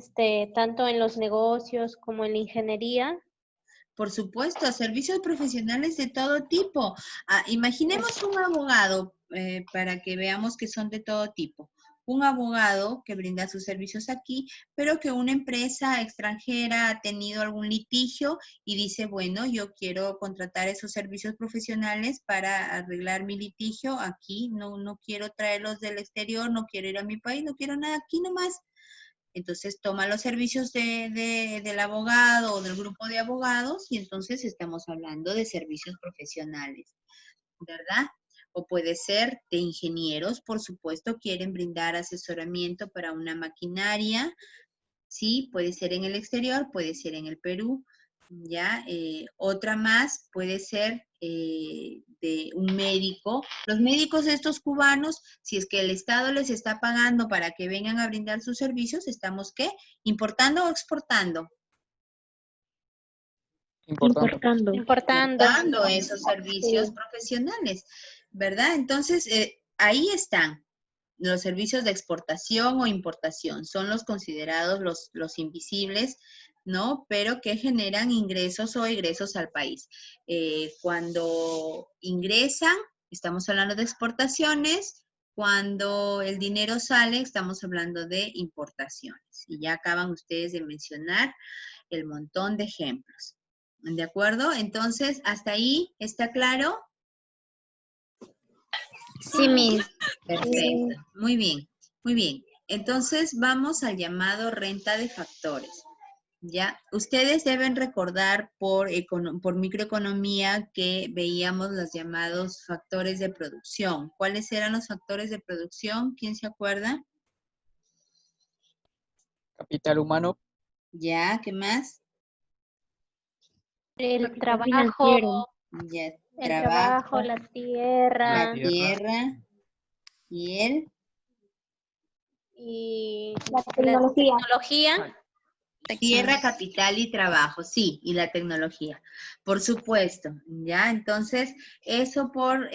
tanto en los negocios como en la ingeniería. Por supuesto, servicios profesionales de todo tipo. Imaginemos un abogado, para que veamos que son de todo tipo. Un abogado que brinda sus servicios aquí, pero que una empresa extranjera ha tenido algún litigio y dice, bueno, yo quiero contratar esos servicios profesionales para arreglar mi litigio aquí. No quiero traerlos del exterior, no quiero ir a mi país, no quiero nada aquí nomás. Entonces toma los servicios del abogado o del grupo de abogados y entonces estamos hablando de servicios profesionales, ¿verdad? O puede ser de ingenieros, por supuesto, quieren brindar asesoramiento para una maquinaria, sí, puede ser en el exterior, puede ser en el Perú, ¿ya? Otra más puede ser de un médico. Los médicos estos cubanos, si es que el Estado les está pagando para que vengan a brindar sus servicios, ¿estamos qué? ¿Importando o exportando? Importando. Importando esos servicios Sí. profesionales, ¿verdad? Entonces, ahí están. Los servicios de exportación o importación son los considerados los invisibles, ¿no? Pero que generan ingresos o egresos al país. Cuando ingresan, estamos hablando de exportaciones. Cuando el dinero sale, estamos hablando de importaciones. Y ya acaban ustedes de mencionar el montón de ejemplos. ¿De acuerdo? Entonces, ¿hasta ahí está claro? Sí, Miss. Perfecto, muy bien, muy bien. Entonces vamos al llamado renta de factores. Ya, ustedes deben recordar por microeconomía que veíamos los llamados factores de producción. ¿Cuáles eran los factores de producción? ¿Quién se acuerda? Capital humano, Ya, ¿qué más? El trabajo, Ya, el trabajo, trabajo, la tierra la tierra y y La la tecnología. tecnología. tierra, capital y trabajo, sí, y la tecnología, por supuesto, ¿ya? Entonces, eso por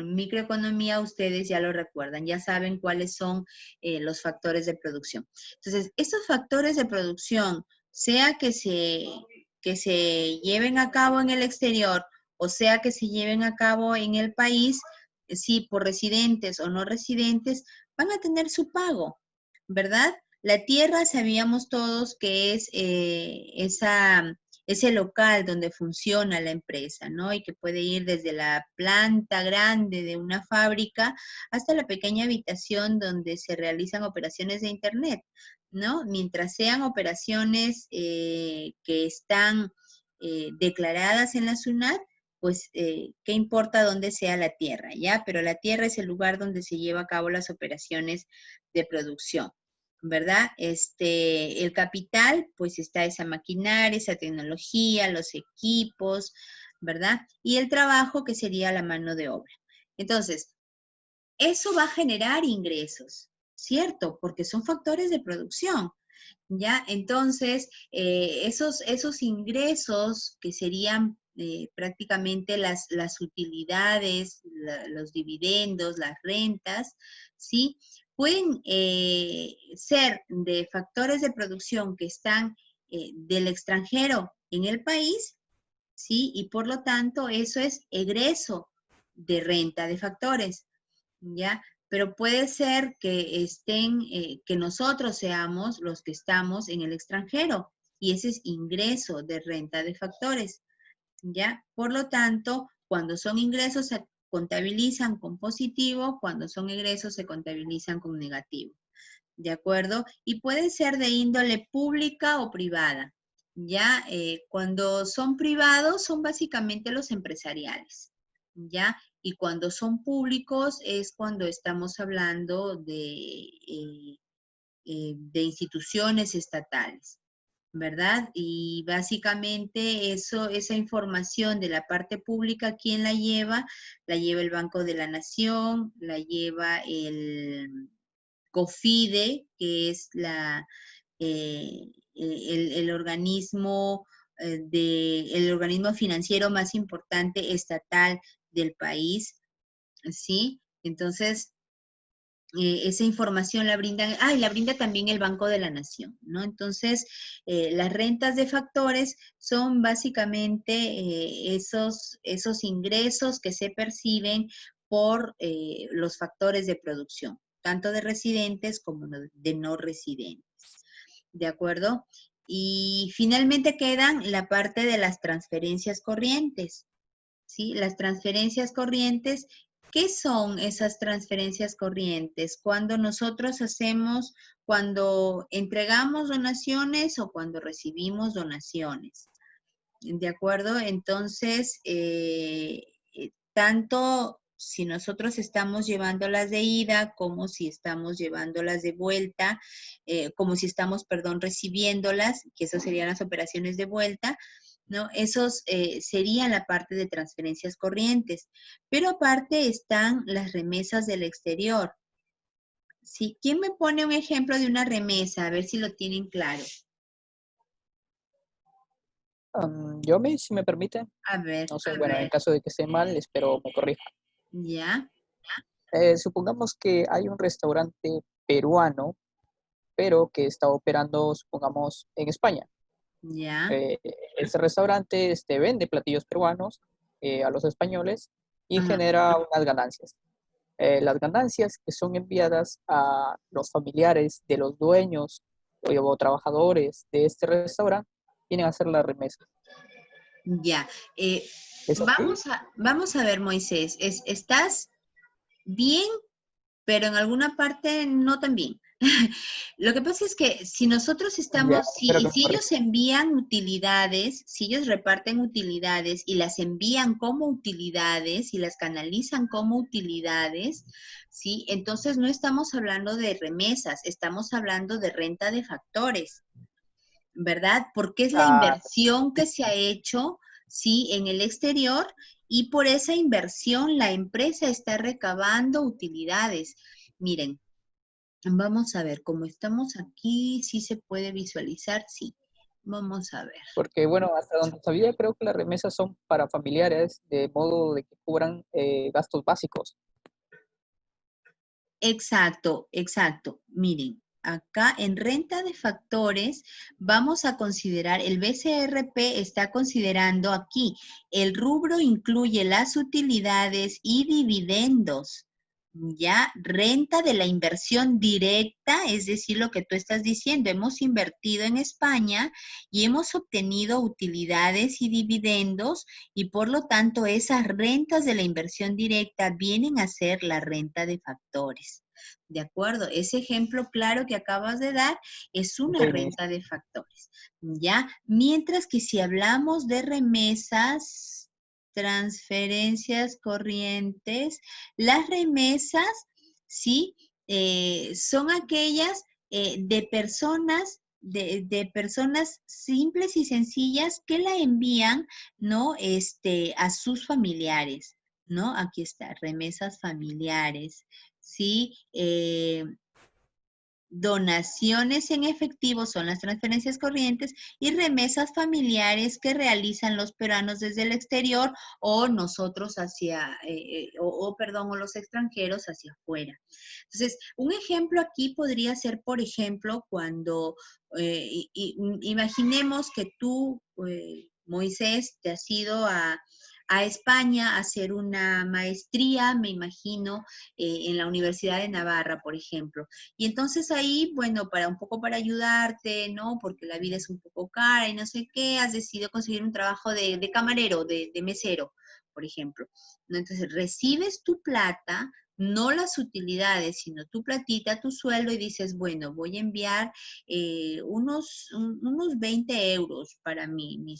microeconomía ustedes ya lo recuerdan, ya saben cuáles son los factores de producción. Entonces, esos factores de producción, sea que se lleven a cabo en el exterior o sea que se lleven a cabo en el país, sí, por residentes o no residentes, van a tener su pago, ¿verdad? La tierra sabíamos todos que es ese local donde funciona la empresa, ¿no? Y que puede ir desde la planta grande de una fábrica hasta la pequeña habitación donde se realizan operaciones de Internet, ¿no? Mientras sean operaciones que están declaradas en la SUNAT, pues, ¿qué importa dónde sea la tierra, ya? Pero la tierra es el lugar donde se lleva a cabo las operaciones de producción. ¿Verdad? El capital, pues está esa maquinaria, esa tecnología, los equipos, ¿verdad? Y el trabajo, que sería la mano de obra. Entonces, eso va a generar ingresos, ¿cierto? Porque son factores de producción, ¿ya? Entonces, esos ingresos que serían prácticamente las utilidades, los dividendos, las rentas, ¿sí? Pueden ser de factores de producción que están del extranjero en el país, ¿sí? Y por lo tanto, eso es egreso de renta de factores, ¿ya? Pero puede ser que que nosotros seamos los que estamos en el extranjero y ese es ingreso de renta de factores, ¿ya? Por lo tanto, cuando son ingresos se contabilizan con positivo, cuando son egresos se contabilizan con negativo, ¿de acuerdo? Y pueden ser de índole pública o privada, ¿ya? Cuando son privados son básicamente los empresariales, ¿ya? Y cuando son públicos es cuando estamos hablando de instituciones estatales, ¿verdad? Y básicamente esa información de la parte pública, ¿quién la lleva? La lleva el Banco de la Nación, la lleva el COFIDE, que es el organismo el organismo financiero más importante estatal del país, ¿sí? Entonces, esa información la brindan, y la brinda también el Banco de la Nación, ¿no? Entonces, las rentas de factores son básicamente esos ingresos que se perciben por los factores de producción, tanto de residentes como de no residentes, ¿de acuerdo? Y finalmente quedan la parte de las transferencias corrientes, ¿sí? Las transferencias corrientes, ¿qué son esas transferencias corrientes? Cuando entregamos donaciones o cuando recibimos donaciones, ¿de acuerdo? Entonces, tanto si nosotros estamos llevándolas de ida como si estamos llevándolas de vuelta, como si estamos, perdón, recibiéndolas, que esas serían las operaciones de vuelta, ¿no? Esos serían la parte de transferencias corrientes. Pero aparte están las remesas del exterior. ¿Sí? ¿Quién me pone un ejemplo de una remesa? A ver si lo tienen claro. Si me permite, A ver, no sé, bueno, en caso de que esté mal, espero me corrija. ¿ya? Supongamos que hay un restaurante peruano, pero que está operando, supongamos, en España. ¿Ya? Este restaurante vende platillos peruanos a los españoles y Ajá. genera unas ganancias. Las ganancias que son enviadas a los familiares de los dueños o trabajadores de este restaurante vienen a hacer la remesa. Ya. ¿Es así? Vamos a ver, Moisés. ¿Estás bien, pero en alguna parte no tan bien? Lo que pasa es que si nosotros Ya, espero que me si ellos corrija. envían utilidades, si ellos reparten utilidades y las envían como utilidades y las canalizan como utilidades, ¿sí? Entonces no estamos hablando de remesas, estamos hablando de renta de factores, ¿verdad? Porque es la inversión que se ha hecho, ¿sí? En el exterior y por esa inversión la empresa está recabando utilidades. Miren, vamos a ver, como estamos aquí, ¿sí se puede visualizar? Sí. Vamos a ver. Porque, bueno, hasta donde sabía, creo que las remesas son para familiares, de modo de que cubran gastos básicos. Exacto, exacto. Miren, acá en renta de factores vamos a considerar, el BCRP está considerando aquí, el rubro incluye las utilidades y dividendos. Ya, renta de la inversión directa, es decir, lo que tú estás diciendo, hemos invertido en España y hemos obtenido utilidades y dividendos y por lo tanto esas rentas de la inversión directa vienen a ser la renta de factores. ¿De acuerdo? Ese ejemplo claro que acabas de dar es una renta de factores. ¿Ya? Mientras que si hablamos de remesas, transferencias corrientes, las remesas, ¿sí? Son aquellas de personas simples y sencillas que la envían, ¿no? A sus familiares, ¿no? Aquí está, remesas familiares, ¿sí? Donaciones en efectivo son las transferencias corrientes y remesas familiares que realizan los peruanos desde el exterior o nosotros o los extranjeros hacia afuera. Entonces, un ejemplo aquí podría ser, por ejemplo, cuando imaginemos que tú, Moisés, te has ido a España a hacer una maestría, me imagino, en la Universidad de Navarra, por ejemplo. Y entonces ahí, bueno, un poco para ayudarte, ¿no? Porque la vida es un poco cara y no sé qué, has decidido conseguir un trabajo de camarero, de mesero, por ejemplo, ¿no? Entonces recibes tu plata, no las utilidades, sino tu platita, tu sueldo, y dices, bueno, voy a enviar unos 20 euros para mi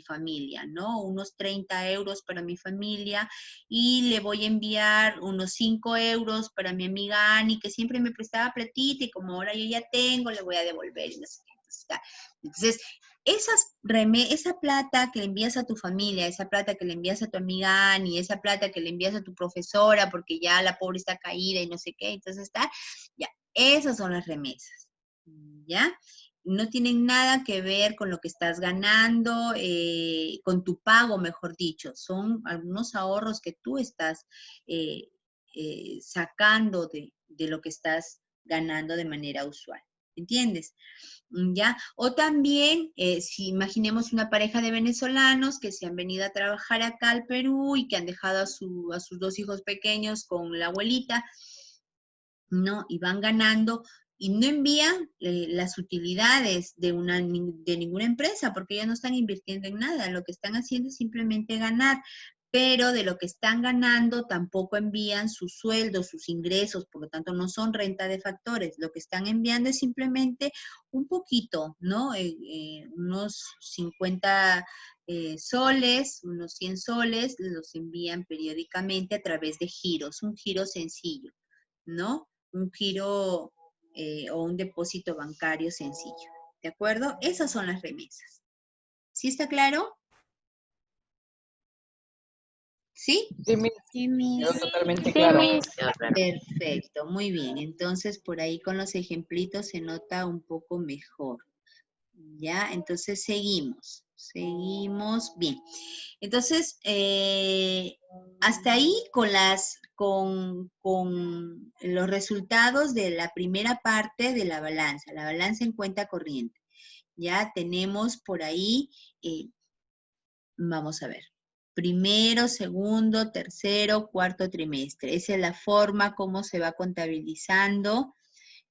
familia, ¿no? Unos 30 euros para mi familia, y le voy a enviar unos 5 euros para mi amiga Ani, que siempre me prestaba platita, y como ahora yo ya tengo, le voy a devolver, y no sé qué. Entonces, esa plata que le envías a tu familia, esa plata que le envías a tu amiga Ani, esa plata que le envías a tu profesora porque ya la pobre está caída y no sé qué, entonces ya, esas son las remesas, ¿ya? No tienen nada que ver con lo que estás ganando, con tu pago, mejor dicho. Son algunos ahorros que tú estás sacando de lo que estás ganando de manera usual. ¿Entiendes? ¿Ya? O también, si imaginemos una pareja de venezolanos que se han venido a trabajar acá al Perú y que han dejado a sus 2 hijos pequeños con la abuelita, ¿no? Y van ganando y no envían las utilidades de ninguna empresa porque ellos no están invirtiendo en nada, lo que están haciendo es simplemente ganar, pero de lo que están ganando tampoco envían sus sueldos, sus ingresos, por lo tanto no son renta de factores, lo que están enviando es simplemente un poquito, ¿no? Unos 50 soles, unos 100 soles, los envían periódicamente a través de giros, un giro sencillo, ¿no? Un giro o un depósito bancario sencillo, ¿de acuerdo? Esas son las remesas. ¿Sí está claro? ¿Sí? Sí, Miss, Sí, Miss. quedó totalmente Sí, claro. Miss, quedó claro. Perfecto, muy bien. Entonces, por ahí con los ejemplitos se nota un poco mejor. ¿Ya? Entonces, seguimos. Seguimos. Bien. Entonces, hasta ahí con los resultados de la primera parte de la balanza en cuenta corriente. Ya tenemos por ahí, vamos a ver, primero, segundo, tercero, cuarto trimestre. Esa es la forma como se va contabilizando,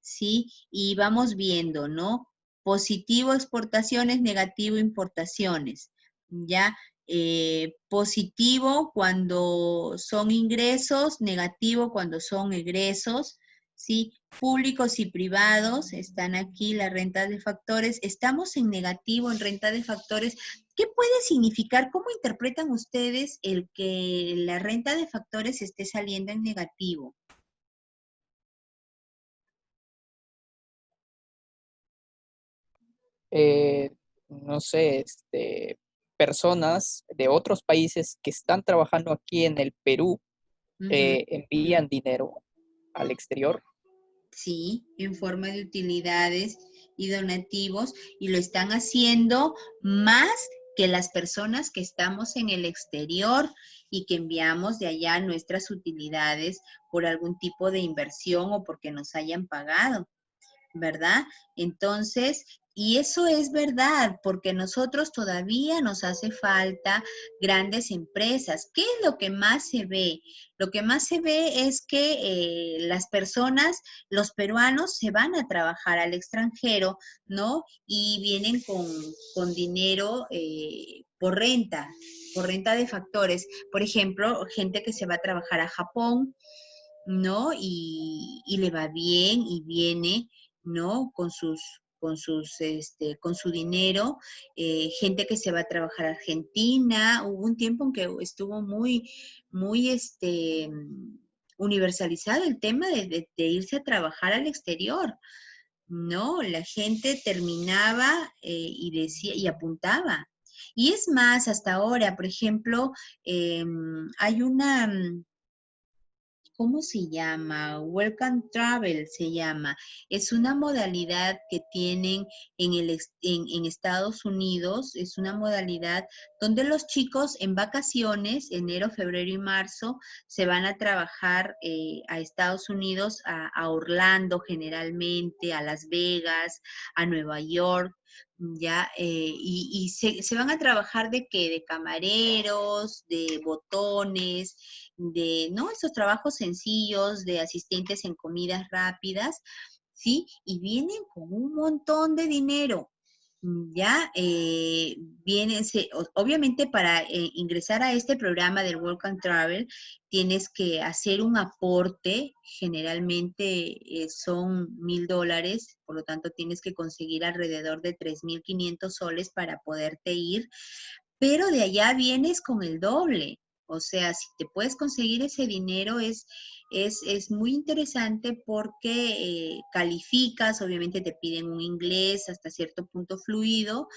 ¿sí? Y vamos viendo, ¿no? Positivo exportaciones, negativo importaciones, ¿ya? Positivo cuando son ingresos, negativo cuando son egresos, ¿sí? Públicos y privados, están aquí las rentas de factores. Estamos en negativo en renta de factores. ¿Qué puede significar? ¿Cómo interpretan ustedes el que la renta de factores esté saliendo en negativo? eh, no sé, personas de otros países que están trabajando aquí en el Perú envían dinero al exterior. Sí, en forma de utilidades y donativos, y lo están haciendo más que las personas que estamos en el exterior y que enviamos de allá nuestras utilidades por algún tipo de inversión o porque nos hayan pagado, ¿verdad? Entonces, y eso es verdad, porque nosotros todavía nos hace falta grandes empresas. ¿Qué es lo que más se ve? Lo que más se ve es que las personas, los peruanos, se van a trabajar al extranjero, ¿no? Y vienen con dinero por renta de factores. Por ejemplo, gente que se va a trabajar a Japón, ¿no? Y le va bien y viene, ¿no? Con su dinero, gente que se va a trabajar a Argentina. Hubo un tiempo en que estuvo muy, universalizado el tema de irse a trabajar al exterior, ¿no? La gente terminaba y decía, y apuntaba. Y es más, hasta ahora, por ejemplo, hay una, ¿cómo se llama? Welcome Travel se llama. Es una modalidad que tienen en Estados Unidos. Es una modalidad donde los chicos en vacaciones, enero, febrero y marzo, se van a trabajar a Estados Unidos, a Orlando generalmente, a Las Vegas, a Nueva York. Ya, y se van a trabajar ¿de qué? De camareros, de botones, ¿no? Esos trabajos sencillos de asistentes en comidas rápidas, ¿sí? Y vienen con un montón de dinero. Ya obviamente para ingresar a este programa del Work and Travel tienes que hacer un aporte, generalmente son $1,000, por lo tanto tienes que conseguir alrededor de 3,500 soles para poderte ir, pero de allá vienes con el doble. O sea, si te puedes conseguir ese dinero es muy interesante porque calificas, obviamente te piden un inglés hasta cierto punto fluido,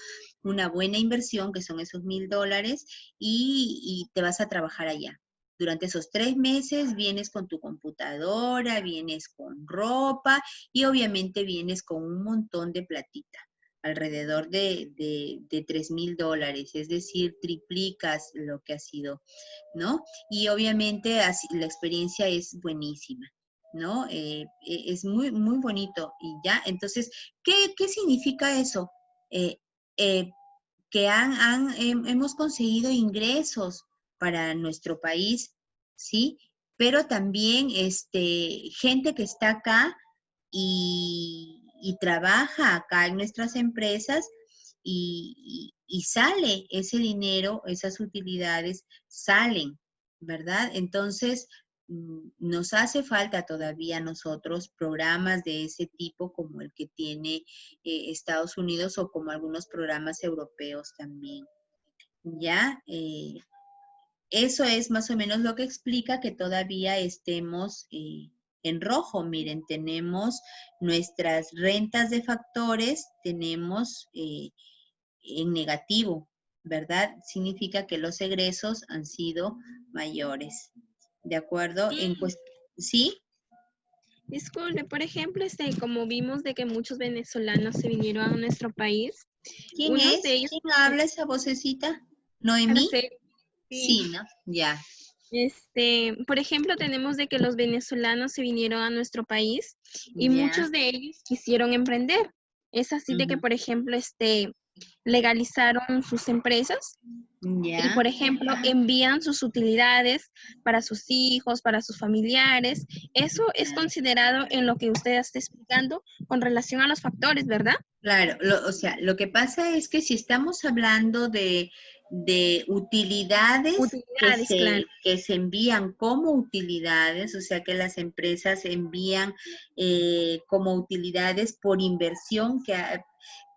una buena inversión, que son esos $1,000, y te vas a trabajar allá. Durante esos 3 meses vienes con tu computadora, vienes con ropa y obviamente vienes con un montón de platita, alrededor de $3,000, es decir, triplicas lo que ha sido, ¿no? Y obviamente la experiencia es buenísima, ¿no? Es muy, muy bonito. Y ya, entonces, ¿qué significa eso? Eh, eh, que hemos conseguido ingresos para nuestro país, ¿sí? Pero también gente que está acá y trabaja acá en nuestras empresas y sale ese dinero, esas utilidades salen, ¿verdad? Entonces, nos hace falta todavía a nosotros programas de ese tipo como el que tiene Estados Unidos o como algunos programas europeos también. ¿Ya? Eso es más o menos lo que explica que todavía estemos en rojo. Miren, tenemos nuestras rentas de factores, tenemos en negativo, ¿verdad? Significa que los egresos han sido mayores. ¿De acuerdo? Sí. ¿Sí? Disculpe, por ejemplo, como vimos de que muchos venezolanos se vinieron a nuestro país, ¿Quién unos es? de ellos, ¿Quién habla esa vocecita? ¿Noemí? Araceli, sí. Sí, ¿no? Ya. Por ejemplo, tenemos de que los venezolanos se vinieron a nuestro país y Ya. muchos de ellos quisieron emprender. Es así de que, Ujú. por ejemplo, legalizaron sus empresas y, Ya. por ejemplo, envían sus utilidades para sus hijos, para sus familiares. Eso es Ya. considerado en lo que usted está explicando con relación a los factores, ¿verdad? Claro, o sea, lo que pasa es que si estamos hablando de utilidades Utilidades, claro. que se envían como utilidades, o sea, que las empresas envían como utilidades por inversión,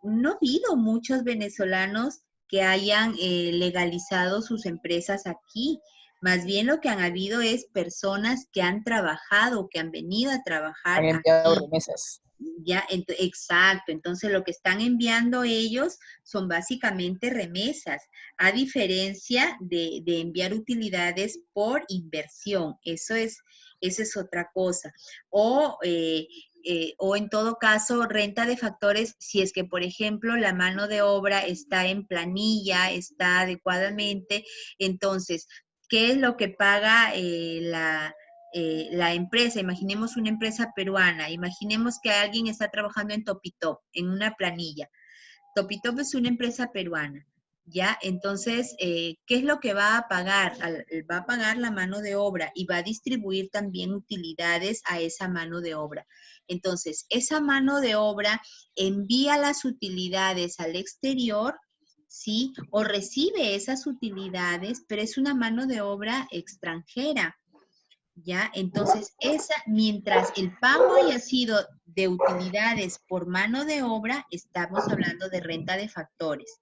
no ha habido muchos venezolanos que hayan legalizado sus empresas aquí. Más bien lo que han habido es personas que han trabajado, que han venido a trabajar Han enviado aquí. remesas. Ya, exacto. Entonces, lo que están enviando ellos son básicamente remesas, a diferencia de enviar utilidades por inversión. Esa es otra cosa. O en todo caso, renta de factores, si es que, por ejemplo, la mano de obra está en planilla, está adecuadamente, entonces, ¿qué es lo que paga la empresa? Imaginemos una empresa peruana, imaginemos que alguien está trabajando en Topitop, en una planilla. Topitop es una empresa peruana, ¿ya? Entonces, ¿qué es lo que va a pagar? Va a pagar la mano de obra y va a distribuir también utilidades a esa mano de obra. Entonces, esa mano de obra envía las utilidades al exterior, ¿sí? O recibe esas utilidades, pero es una mano de obra extranjera. ¿Ya? Entonces, mientras el pago haya sido de utilidades por mano de obra, estamos hablando de renta de factores.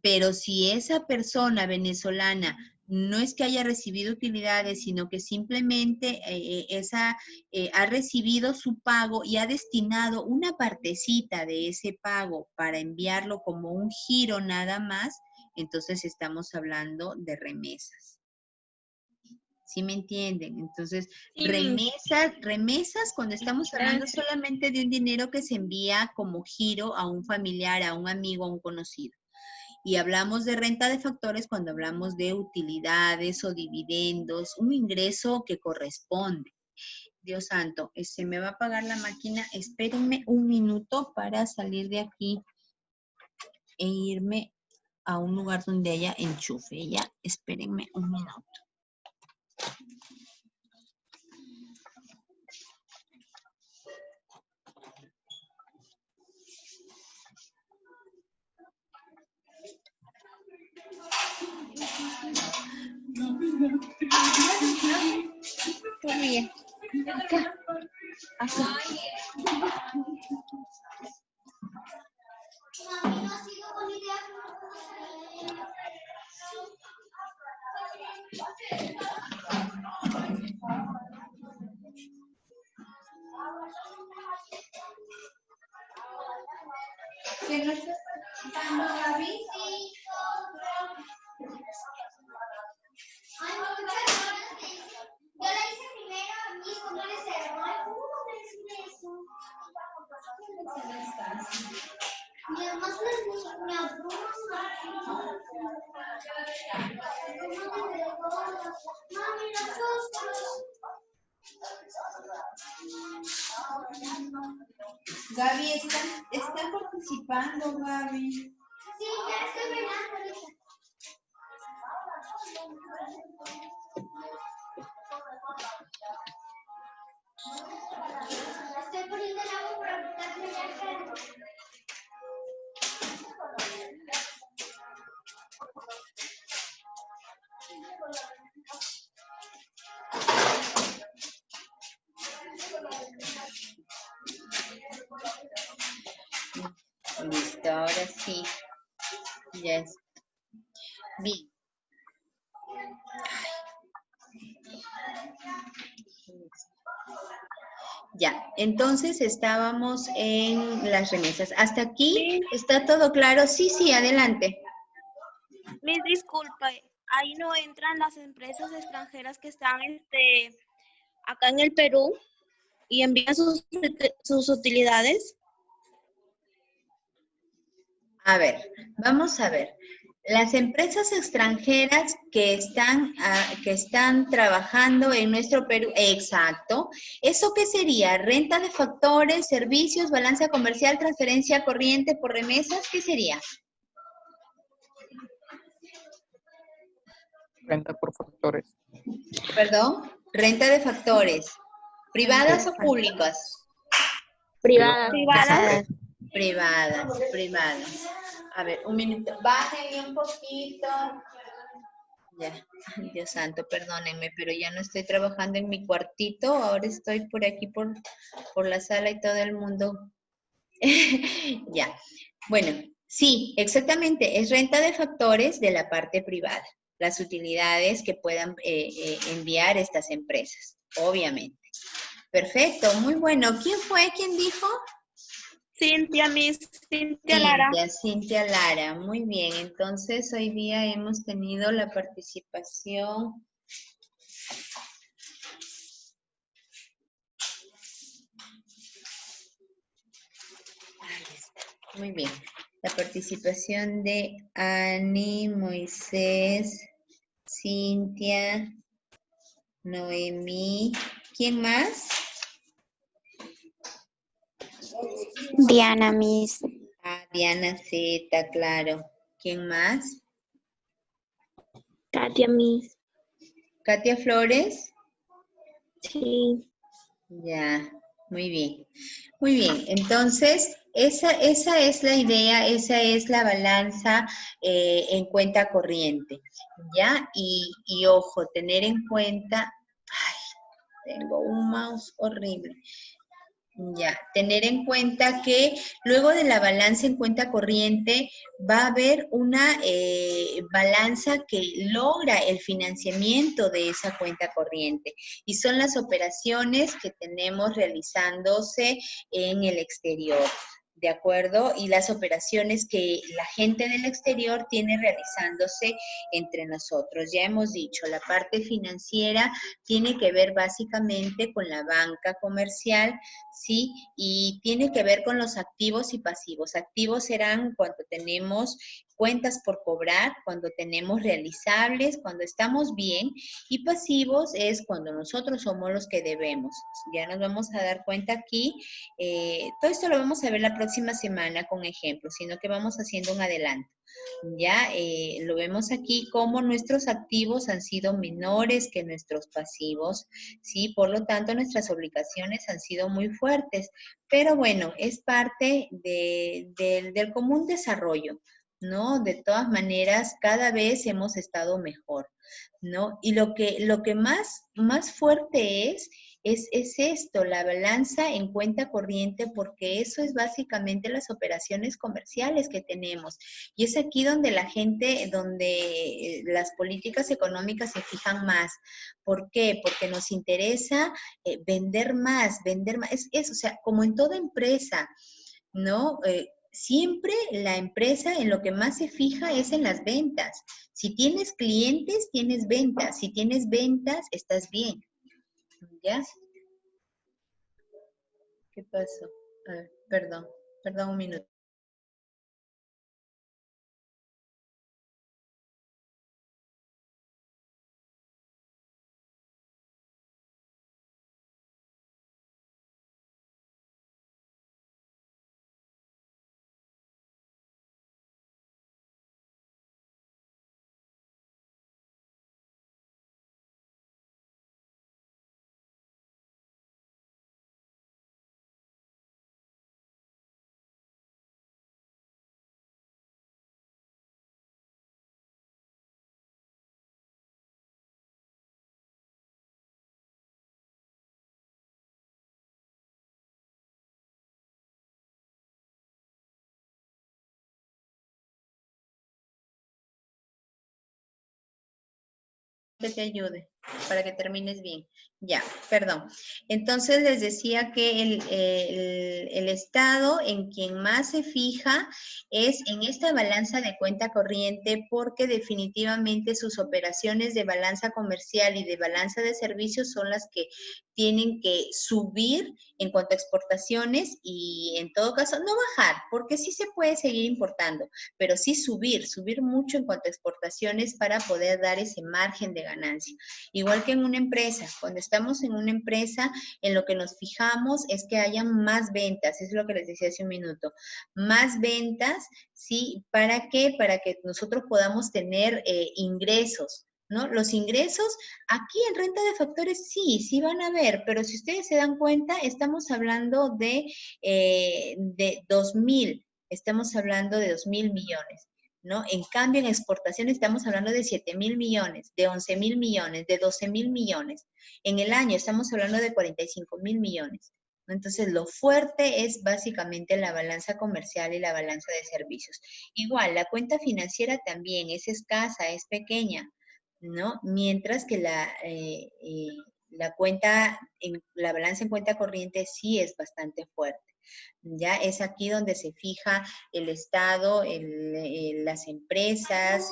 Pero si esa persona venezolana no es que haya recibido utilidades, sino que simplemente ha recibido su pago y ha destinado una partecita de ese pago para enviarlo como un giro nada más, entonces estamos hablando de remesas. ¿Sí me entienden? Entonces, Sí, Miss. remesas cuando estamos hablando Gracias. solamente de un dinero que se envía como giro a un familiar, a un amigo, a un conocido. Y hablamos de renta de factores cuando hablamos de utilidades o dividendos, un ingreso que corresponde. Dios santo, se me va a apagar la máquina. Espérenme un minuto para salir de aquí e irme a un lugar donde haya enchufe. Ya, espérenme un minuto. Muy bien. Acá. Acá. ¿Que no estás participando, Gaby? Sí. Ay, no, yo la hice primero, mi hijo no le cerró. ¿Cómo no me decir eso? Mi mamá me abruma. Mami, las cosas. Gaby, están participando, Gaby. Sí, ya estoy bailando ahorita. Estoy poniendo el agua para quitarme la cara. Listo, ahora sí. Ya es. Bien. Ya, entonces estábamos en las remesas. ¿Hasta aquí está todo claro? Sí, sí, adelante. Mis disculpas, ahí no entran las empresas extranjeras que están acá en el Perú y envían sus utilidades. A ver, vamos a ver. Las empresas extranjeras que están trabajando en nuestro Perú, exacto. ¿Eso qué sería? ¿Renta de factores, servicios, balanza comercial, transferencia corriente por remesas? ¿Qué sería? Renta por factores. Perdón, renta de factores. ¿Privadas o públicas? Privadas. Privadas. A ver, un minuto. Bájenle un poquito. Ya, Dios santo, perdónenme, pero ya no estoy trabajando en mi cuartito. Ahora estoy por aquí, por la sala y todo el mundo. Ya. Bueno, sí, exactamente. Es renta de factores de la parte privada. Las utilidades que puedan enviar estas empresas, obviamente. Perfecto, muy bueno. ¿Quién fue? ¿Quién dijo? Cintia Lara. Cintia Lara, muy bien. Entonces, hoy día hemos tenido la participación. Ahí está, muy bien. La participación de Ani, Moisés, Cintia, Noemí. ¿Quién más? Diana, Miss. Ah, Diana Z, claro. ¿Quién más? Katia, Miss. ¿Katia Flores? Sí. Ya, muy bien. Muy bien, entonces, esa es la idea, esa es la balanza en cuenta corriente, ¿ya? Y ojo, tener en cuenta, ay, tengo un mouse horrible. Ya, tener en cuenta que luego de la balanza en cuenta corriente va a haber una balanza que logra el financiamiento de esa cuenta corriente y son las operaciones que tenemos realizándose en el exterior, ¿de acuerdo? Y las operaciones que la gente del exterior tiene realizándose entre nosotros. Ya hemos dicho, la parte financiera tiene que ver básicamente con la banca comercial, ¿sí? Y tiene que ver con los activos y pasivos. Activos serán cuando tenemos cuentas por cobrar, cuando tenemos realizables, cuando estamos bien, y pasivos es cuando nosotros somos los que debemos. Ya nos vamos a dar cuenta aquí, todo esto lo vamos a ver la próxima semana con ejemplos, sino que vamos haciendo un adelanto. Ya lo vemos aquí como nuestros activos han sido menores que nuestros pasivos, ¿sí? Por lo tanto, nuestras obligaciones han sido muy fuertes, pero bueno, es parte del común desarrollo. ¿no? De todas maneras, cada vez hemos estado mejor, ¿no? Y lo que más fuerte es esto, la balanza en cuenta corriente, porque eso es básicamente las operaciones comerciales que tenemos. Y es aquí donde la gente, donde las políticas económicas se fijan más. ¿Por qué? Porque nos interesa vender más, vender más. O sea, como en toda empresa, ¿no? Siempre la empresa en lo que más se fija es en las ventas. Si tienes clientes, tienes ventas. Si tienes ventas, estás bien. ¿Ya? ¿Qué pasó? A ver, perdón un minuto. Que te ayude para que termines bien. Ya, perdón. Entonces les decía que el Estado en quien más se fija es en esta balanza de cuenta corriente, porque definitivamente sus operaciones de balanza comercial y de balanza de servicios son las que tienen que subir en cuanto a exportaciones y en todo caso no bajar, porque sí se puede seguir importando, pero sí subir mucho en cuanto a exportaciones para poder dar ese margen de ganancia. Igual que en una empresa, cuando estamos en una empresa, en lo que nos fijamos es que hayan más ventas, es lo que les decía hace un minuto, más ventas, ¿sí? ¿Para qué? Para que nosotros podamos tener ingresos, ¿no? Los ingresos aquí en renta de factores sí van a ver, pero si ustedes se dan cuenta, estamos hablando de 2.000, estamos hablando de 2.000 millones, ¿no? En cambio, en exportación estamos hablando de 7.000 millones, de 11.000 millones, de 12.000 millones. En el año estamos hablando de 45.000 millones. Entonces, lo fuerte es básicamente la balanza comercial y la balanza de servicios. Igual, la cuenta financiera también es escasa, es pequeña, ¿no? Mientras que la balanza en cuenta corriente sí es bastante fuerte. Ya es aquí donde se fija el Estado, las empresas,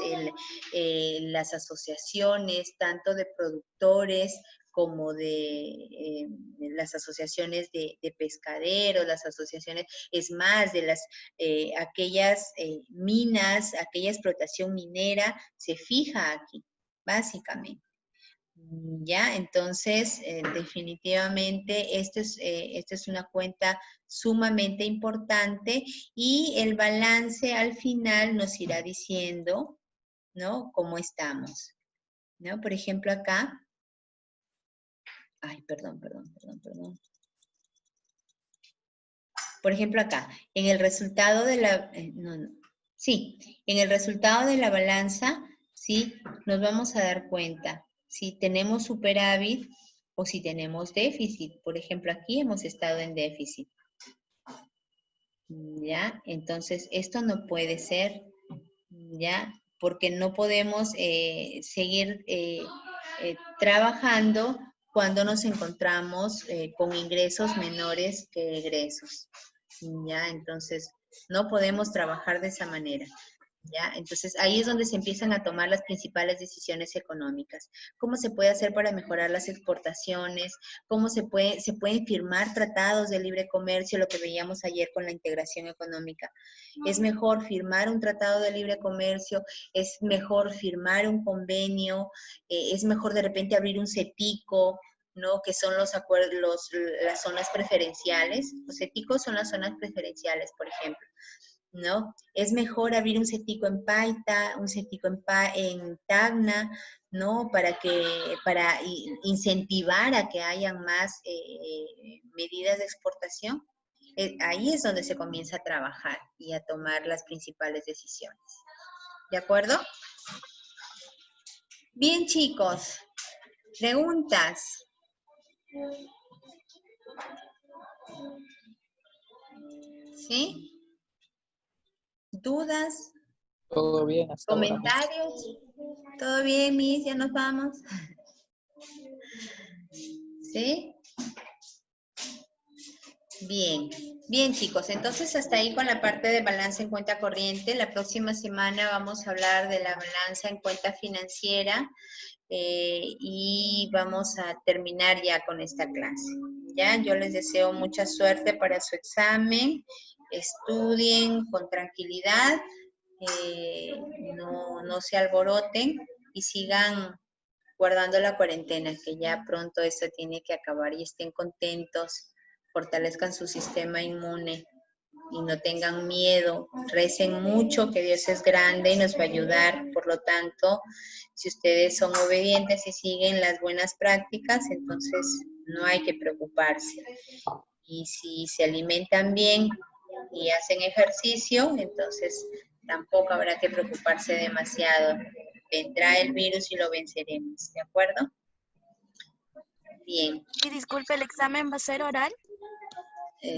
las asociaciones, tanto de productores como de las asociaciones de pescaderos, las asociaciones, es más, de aquellas minas, aquella explotación minera, se fija aquí, básicamente. Ya, entonces, definitivamente, esta es una cuenta sumamente importante y el balance al final nos irá diciendo, ¿no? Cómo estamos, ¿no? Por ejemplo, acá, ay, perdón. Por ejemplo, acá, en el resultado de la, sí, en el resultado de la balanza, sí, nos vamos a dar cuenta si tenemos superávit o si tenemos déficit. Por ejemplo, aquí hemos estado en déficit. ¿Ya? Entonces, esto no puede ser, ¿ya? Porque no podemos seguir trabajando cuando nos encontramos con ingresos menores que egresos. ¿Ya? Entonces, no podemos trabajar de esa manera. ¿Ya? Entonces, ahí es donde se empiezan a tomar las principales decisiones económicas. ¿Cómo se puede hacer para mejorar las exportaciones? ¿Cómo se pueden firmar tratados de libre comercio? Lo que veíamos ayer con la integración económica. Es mejor firmar un tratado de libre comercio, es mejor firmar un convenio, es mejor de repente abrir un CETICO, ¿no? Que son los acuerdos, las zonas preferenciales. Los CETICOs son las zonas preferenciales, por ejemplo, ¿no? Es mejor abrir un CETICO en Paita, un CETICO en Tacna, ¿no? Para incentivar a que hayan más medidas de exportación. ahí es donde se comienza a trabajar y a tomar las principales decisiones. ¿De acuerdo? Bien, chicos. ¿Preguntas? ¿Sí? ¿Dudas? Todo bien hasta ahora, Miss. ¿Comentarios? ¿Todo bien, Miss? ¿Ya nos vamos? ¿Sí? Bien, bien chicos, entonces hasta ahí con la parte de balanza en cuenta corriente. La próxima semana vamos a hablar de la balanza en cuenta financiera y vamos a terminar ya con esta clase. ¿Ya? Yo les deseo mucha suerte para su examen, estudien con tranquilidad, no se alboroten y sigan guardando la cuarentena, que ya pronto esto tiene que acabar y estén contentos, fortalezcan su sistema inmune y no tengan miedo, recen mucho, que Dios es grande y nos va a ayudar. Por lo tanto, si ustedes son obedientes y siguen las buenas prácticas, entonces no hay que preocuparse. Y si se alimentan bien y hacen ejercicio, entonces tampoco habrá que preocuparse demasiado. Vendrá el virus y lo venceremos, ¿de acuerdo? Bien. Y disculpe, ¿el examen va a ser oral?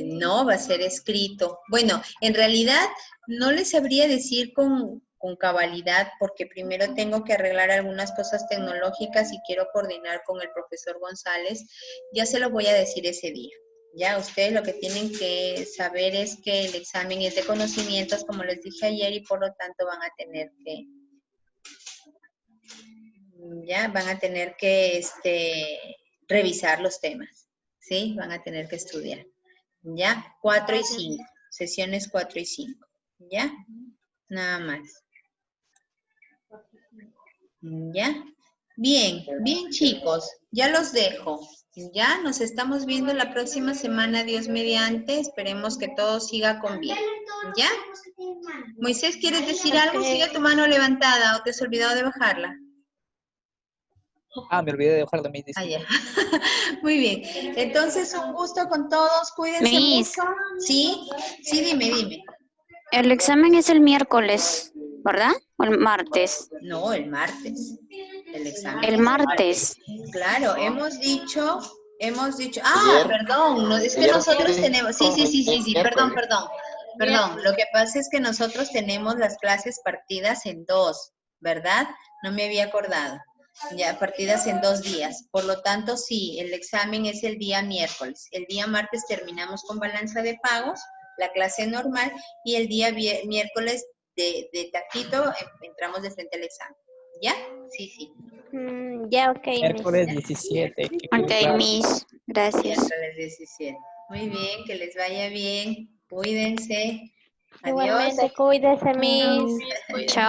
No, va a ser escrito. Bueno, en realidad no les sabría decir con cabalidad porque primero tengo que arreglar algunas cosas tecnológicas y quiero coordinar con el profesor González. Ya se lo voy a decir ese día. Ya, ustedes lo que tienen que saber es que el examen es de conocimientos, como les dije ayer, y por lo tanto van a tener que revisar los temas, ¿sí? Van a tener que estudiar. ¿Ya? 4 y 5. Sesiones 4 y 5. ¿Ya? Nada más. ¿Ya? Bien, bien chicos. Ya los dejo. Ya nos estamos viendo la próxima semana, Dios mediante. Esperemos que todo siga con bien. ¿Ya? Moisés, ¿quieres decir algo? Sigue tu mano levantada o te has olvidado de bajarla. Me olvidé de bajarla, Miss. Ya. Muy bien. Entonces, un gusto con todos. Cuídense Miss. mucho. ¿Sí? Sí, dime. El examen es el miércoles, ¿verdad? ¿O el martes? No, el martes. El examen. El martes. Claro, hemos dicho. Ayer. Perdón, no, es que Ayer nosotros sí, tenemos. Sí, perdón. miércoles. Lo que pasa es que nosotros tenemos las clases partidas en 2, ¿verdad? No me había acordado. Ya, partidas en 2 días. Por lo tanto, sí, el examen es el día miércoles. El día martes terminamos con balanza de pagos, la clase normal, y el día miércoles de taquito entramos de frente al examen. ¿Ya? Sí. Ya, ok. Miércoles 17. Ok, Miss. Gracias. Miércoles 17. Muy bien, que les vaya bien. Cuídense. Adiós. Igualmente, cuídese, Miss. Chao.